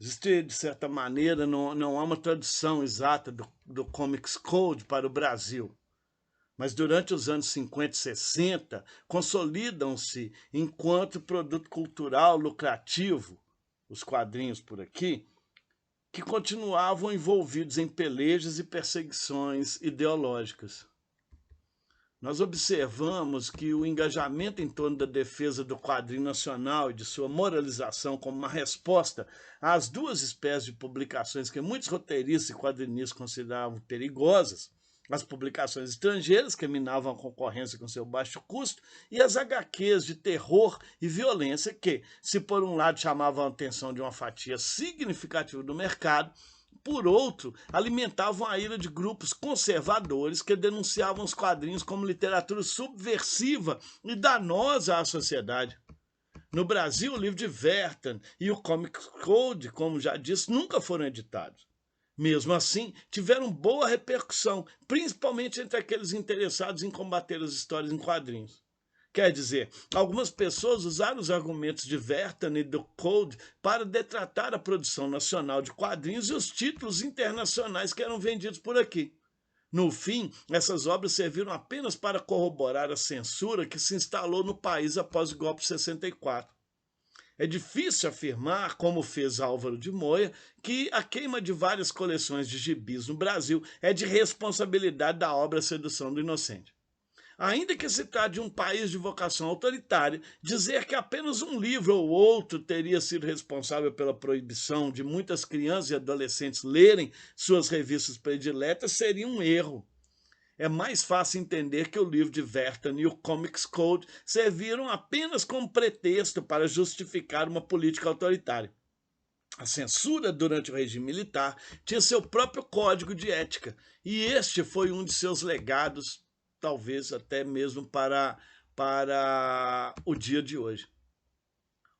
Existe, de certa maneira, não há uma tradução exata do Comics Code para o Brasil, mas durante os anos 50 e 60 consolidam-se enquanto produto cultural lucrativo, os quadrinhos por aqui, que continuavam envolvidos em pelejas e perseguições ideológicas. Nós observamos que o engajamento em torno da defesa do quadrinho nacional e de sua moralização como uma resposta às duas espécies de publicações que muitos roteiristas e quadrinistas consideravam perigosas, as publicações estrangeiras, que minavam a concorrência com seu baixo custo, e as HQs de terror e violência que, se por um lado chamavam a atenção de uma fatia significativa do mercado, por outro, alimentavam a ira de grupos conservadores que denunciavam os quadrinhos como literatura subversiva e danosa à sociedade. No Brasil, o livro de Werther e o Comic Code, como já disse, nunca foram editados. Mesmo assim, tiveram boa repercussão, principalmente entre aqueles interessados em combater as histórias em quadrinhos. Quer dizer, algumas pessoas usaram os argumentos de Werther e do Code para detratar a produção nacional de quadrinhos e os títulos internacionais que eram vendidos por aqui. No fim, essas obras serviram apenas para corroborar a censura que se instalou no país após o golpe de 64. É difícil afirmar, como fez Álvaro de Moya, que a queima de várias coleções de gibis no Brasil é de responsabilidade da obra Sedução do Inocente. Ainda que se trate de um país de vocação autoritária, dizer que apenas um livro ou outro teria sido responsável pela proibição de muitas crianças e adolescentes lerem suas revistas prediletas seria um erro. É mais fácil entender que o livro de Werther e o Comics Code serviram apenas como pretexto para justificar uma política autoritária. A censura durante o regime militar tinha seu próprio código de ética, e este foi um de seus legados, talvez até mesmo para o dia de hoje.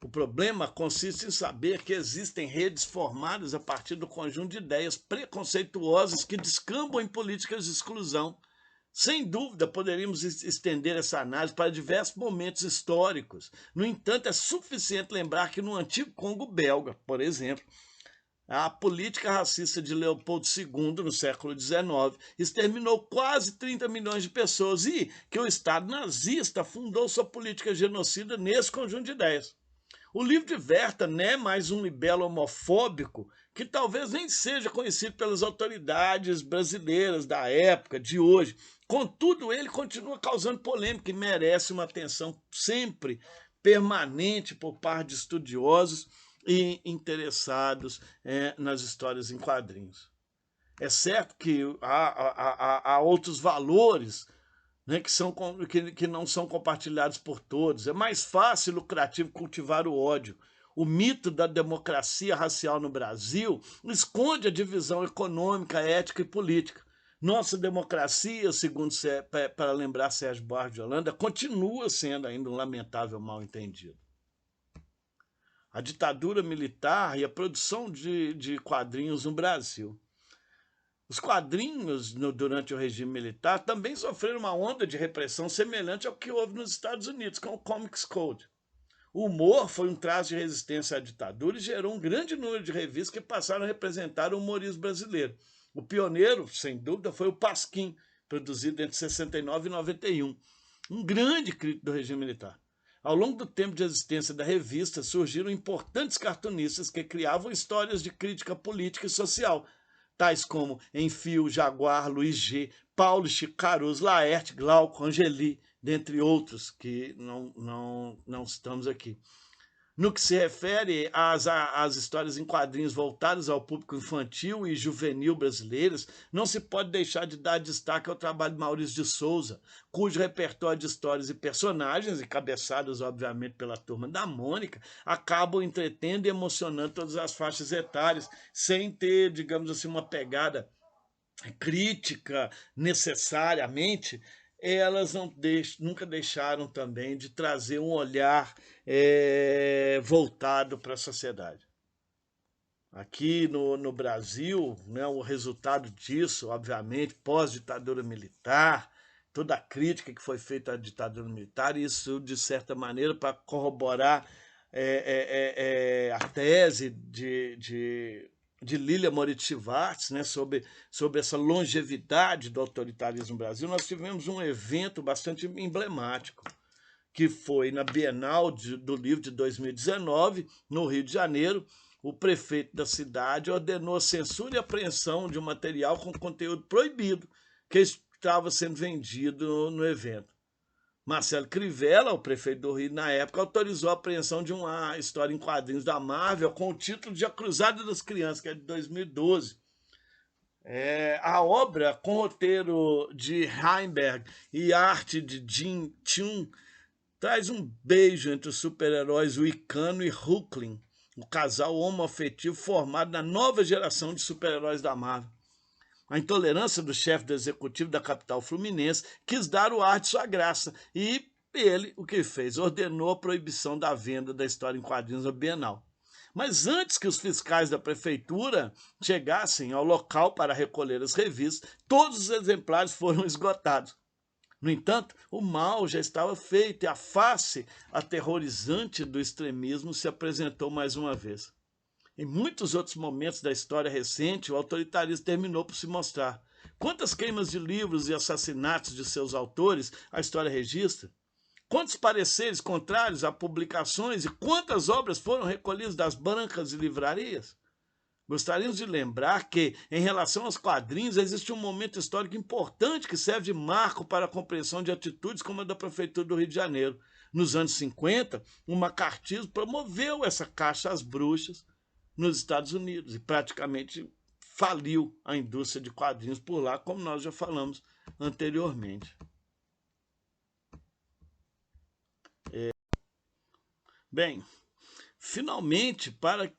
O problema consiste em saber que existem redes formadas a partir do conjunto de ideias preconceituosas que descambam em políticas de exclusão. Sem dúvida, poderíamos estender essa análise para diversos momentos históricos. No entanto, é suficiente lembrar que no antigo Congo belga, por exemplo, a política racista de Leopoldo II, no século XIX, exterminou quase 30 milhões de pessoas e que o Estado nazista fundou sua política genocida nesse conjunto de ideias. O livro de Werther não é mais um libelo homofóbico que talvez nem seja conhecido pelas autoridades brasileiras da época, de hoje. Contudo, ele continua causando polêmica e merece uma atenção sempre permanente por parte de estudiosos e interessados nas histórias em quadrinhos. É certo que há outros valores, né, que não são compartilhados por todos. É mais fácil e lucrativo cultivar o ódio. O mito da democracia racial no Brasil esconde a divisão econômica, ética e política. Nossa democracia, segundo para lembrar Sérgio Buarque de Holanda, continua sendo ainda um lamentável mal-entendido. A ditadura militar e a produção de quadrinhos no Brasil. Os quadrinhos durante o regime militar também sofreram uma onda de repressão semelhante ao que houve nos Estados Unidos, com o Comics Code. O humor foi um traço de resistência à ditadura e gerou um grande número de revistas que passaram a representar o humorismo brasileiro. O pioneiro, sem dúvida, foi o Pasquim, produzido entre 69 e 91, um grande crítico do regime militar. Ao longo do tempo de existência da revista, surgiram importantes cartunistas que criavam histórias de crítica política e social, tais como Enfio, Jaguar, Luiz G., Paulo, Chico Caruso, Laerte, Glauco, Angeli, dentre outros que não estamos aqui. No que se refere às histórias em quadrinhos voltadas ao público infantil e juvenil brasileiras, não se pode deixar de dar destaque ao trabalho de Maurício de Souza, cujo repertório de histórias e personagens, encabeçadas obviamente pela Turma da Mônica, acabam entretendo e emocionando todas as faixas etárias, sem ter, digamos assim, uma pegada crítica necessariamente. Elas nunca deixaram também de trazer um olhar voltado para a sociedade. Aqui no Brasil, né, o resultado disso, obviamente, pós-ditadura militar, toda a crítica que foi feita à ditadura militar, e isso, de certa maneira, para corroborar a tese de Lilia Moritz Schwartz, né, sobre essa longevidade do autoritarismo no Brasil, nós tivemos um evento bastante emblemático, que foi na Bienal do Livro de 2019, no Rio de Janeiro. O prefeito da cidade ordenou a censura e apreensão de um material com conteúdo proibido que estava sendo vendido no evento. Marcelo Crivella, o prefeito do Rio na época, autorizou a apreensão de uma história em quadrinhos da Marvel com o título de A Cruzada das Crianças, que é de 2012. A obra, com roteiro de Heinberg e arte de Jim Cheung, traz um beijo entre os super-heróis Wicano e Hulkling, o casal homoafetivo formado na nova geração de super-heróis da Marvel. A intolerância do chefe do executivo da capital fluminense quis dar o ar de sua graça e ele, o que fez? Ordenou a proibição da venda da história em quadrinhos na Bienal. Mas antes que os fiscais da prefeitura chegassem ao local para recolher as revistas, todos os exemplares foram esgotados. No entanto, o mal já estava feito e a face aterrorizante do extremismo se apresentou mais uma vez. Em muitos outros momentos da história recente, o autoritarismo terminou por se mostrar. Quantas queimas de livros e assassinatos de seus autores a história registra? Quantos pareceres contrários a publicações e quantas obras foram recolhidas das bancas e livrarias? Gostaríamos de lembrar que, em relação aos quadrinhos, existe um momento histórico importante que serve de marco para a compreensão de atitudes como a da Prefeitura do Rio de Janeiro. Nos anos 50, o macartismo promoveu essa caça às bruxas nos Estados Unidos e praticamente faliu a indústria de quadrinhos por lá, como nós já falamos anteriormente. Bem, finalmente, para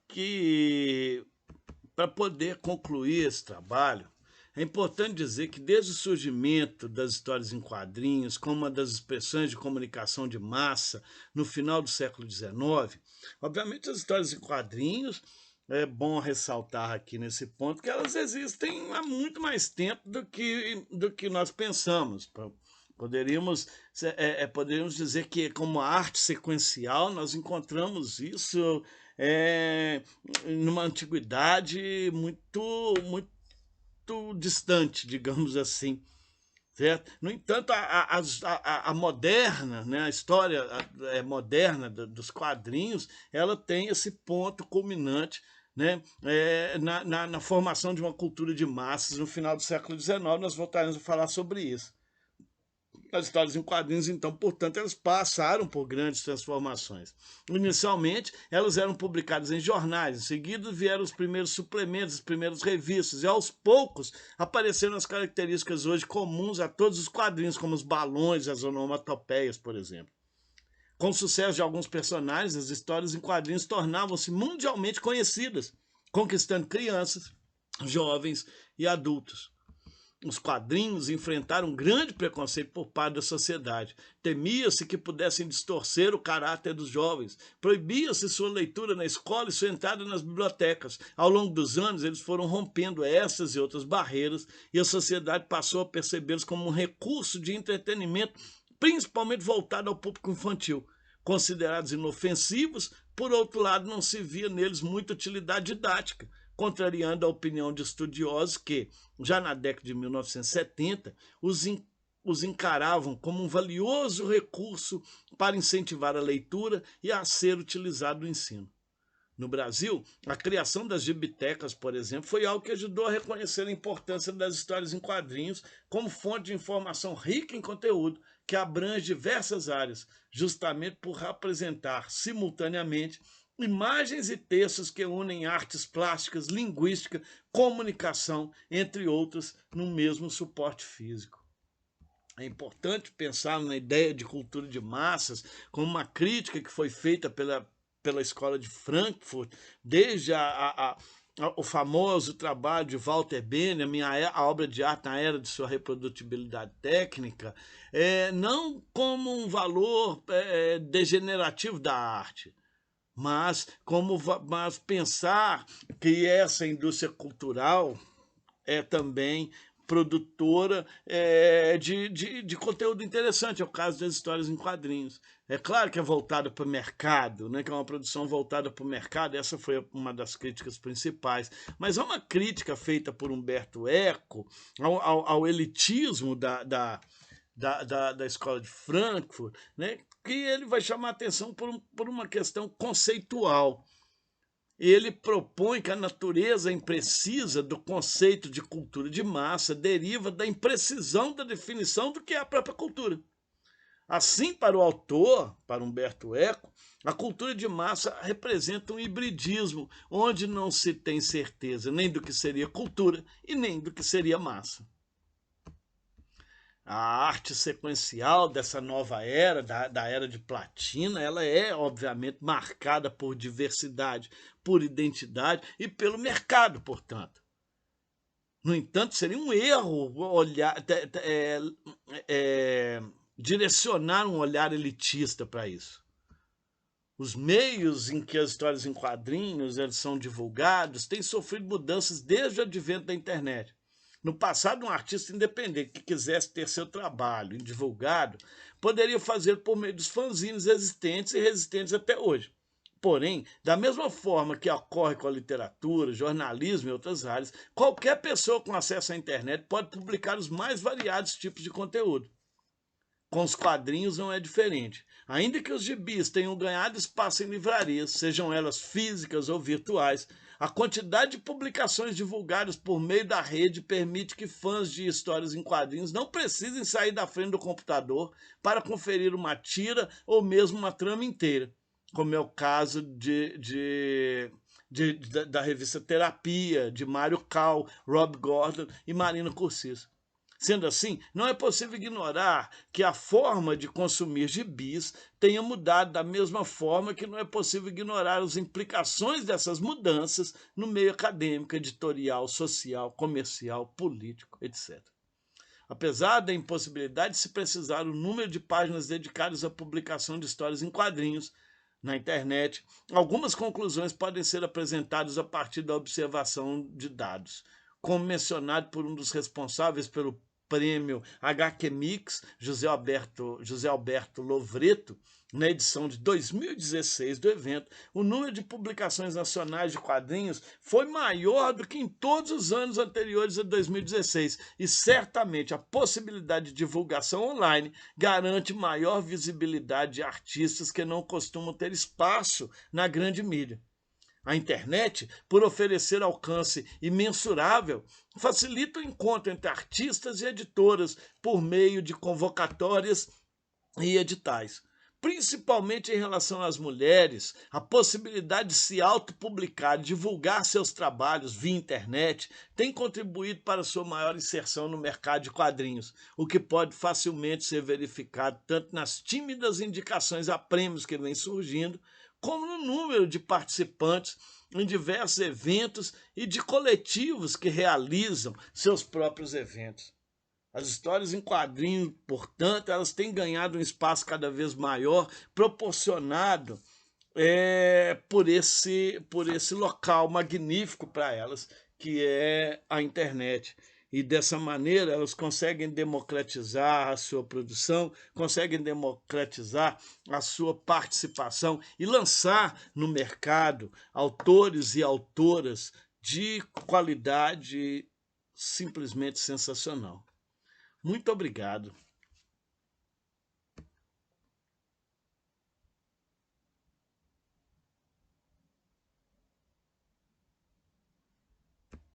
poder concluir esse trabalho, é importante dizer que desde o surgimento das histórias em quadrinhos, como uma das expressões de comunicação de massa no final do século XIX, obviamente as histórias em quadrinhos, é bom ressaltar aqui nesse ponto que elas existem há muito mais tempo do que nós pensamos. Poderíamos dizer que, como arte sequencial, nós encontramos isso numa antiguidade muito distante, digamos assim. Certo? No entanto, a moderna, né, a história moderna dos quadrinhos, ela tem esse ponto culminante, né, na formação de uma cultura de massas no final do século XIX. Nós voltaremos a falar sobre isso. As histórias em quadrinhos, então, portanto, elas passaram por grandes transformações. Inicialmente, elas eram publicadas em jornais, em seguida vieram os primeiros suplementos, as primeiras revistas, e aos poucos apareceram as características hoje comuns a todos os quadrinhos, como os balões, as onomatopeias, por exemplo. Com o sucesso de alguns personagens, as histórias em quadrinhos tornavam-se mundialmente conhecidas, conquistando crianças, jovens e adultos. Os quadrinhos enfrentaram um grande preconceito por parte da sociedade. Temia-se que pudessem distorcer o caráter dos jovens. Proibia-se sua leitura na escola e sua entrada nas bibliotecas. Ao longo dos anos, eles foram rompendo essas e outras barreiras e a sociedade passou a percebê-los como um recurso de entretenimento, principalmente voltado ao público infantil. Considerados inofensivos, por outro lado, não se via neles muita utilidade didática, contrariando a opinião de estudiosos que, já na década de 1970, os encaravam como um valioso recurso para incentivar a leitura e a ser utilizado no ensino. No Brasil, a criação das gibitecas, por exemplo, foi algo que ajudou a reconhecer a importância das histórias em quadrinhos como fonte de informação rica em conteúdo, que abrange diversas áreas, justamente por apresentar simultaneamente imagens e textos que unem artes plásticas, linguística, comunicação, entre outras, no mesmo suporte físico. É importante pensar na ideia de cultura de massas como uma crítica que foi feita pela Escola de Frankfurt, desde o famoso trabalho de Walter Benjamin, a obra de arte na era de sua reprodutibilidade técnica, não como um valor degenerativo da arte, mas pensar que essa indústria cultural também produtora de conteúdo interessante. É o caso das histórias em quadrinhos. É claro que é voltada para o mercado, né, que é uma produção voltada para o mercado, essa foi uma das críticas principais. Mas é uma crítica feita por Humberto Eco ao elitismo da escola de Frankfurt, né, que ele vai chamar a atenção por uma questão conceitual. Ele propõe que a natureza imprecisa do conceito de cultura de massa deriva da imprecisão da definição do que é a própria cultura. Assim, para o autor, para Humberto Eco, a cultura de massa representa um hibridismo, onde não se tem certeza nem do que seria cultura e nem do que seria massa. A arte sequencial dessa nova era, da era de platina, ela é, obviamente, marcada por diversidade, por identidade e pelo mercado, portanto. No entanto, seria um erro direcionar um olhar elitista para isso. Os meios em que as histórias em quadrinhos eles são divulgados têm sofrido mudanças desde o advento da internet. No passado, um artista independente que quisesse ter seu trabalho divulgado poderia fazer por meio dos fanzines existentes e resistentes até hoje. Porém, da mesma forma que ocorre com a literatura, jornalismo e outras áreas, qualquer pessoa com acesso à internet pode publicar os mais variados tipos de conteúdo. Com os quadrinhos não é diferente. Ainda que os gibis tenham ganhado espaço em livrarias, sejam elas físicas ou virtuais, a quantidade de publicações divulgadas por meio da rede permite que fãs de histórias em quadrinhos não precisem sair da frente do computador para conferir uma tira ou mesmo uma trama inteira, como é o caso da revista Terapia, de Mário Cal, Rob Gordon e Marina Curcis. Sendo assim, não é possível ignorar que a forma de consumir gibis tenha mudado da mesma forma que não é possível ignorar as implicações dessas mudanças no meio acadêmico, editorial, social, comercial, político, etc. Apesar da impossibilidade de se precisar o número de páginas dedicadas à publicação de histórias em quadrinhos na internet, algumas conclusões podem ser apresentadas a partir da observação de dados. Como mencionado por um dos responsáveis pelo prêmio HQ Mix, José Alberto Lovreto, na edição de 2016 do evento, o número de publicações nacionais de quadrinhos foi maior do que em todos os anos anteriores a 2016 e certamente a possibilidade de divulgação online garante maior visibilidade de artistas que não costumam ter espaço na grande mídia. A internet, por oferecer alcance imensurável, facilita o encontro entre artistas e editoras por meio de convocatórias e editais. Principalmente em relação às mulheres, a possibilidade de se autopublicar, divulgar seus trabalhos via internet, tem contribuído para sua maior inserção no mercado de quadrinhos, o que pode facilmente ser verificado tanto nas tímidas indicações a prêmios que vêm surgindo, como no número de participantes em diversos eventos e de coletivos que realizam seus próprios eventos. As histórias em quadrinhos, portanto, elas têm ganhado um espaço cada vez maior, proporcionado por esse local magnífico para elas, que é a internet. E dessa maneira elas conseguem democratizar a sua produção, conseguem democratizar a sua participação e lançar no mercado autores e autoras de qualidade simplesmente sensacional. Muito obrigado.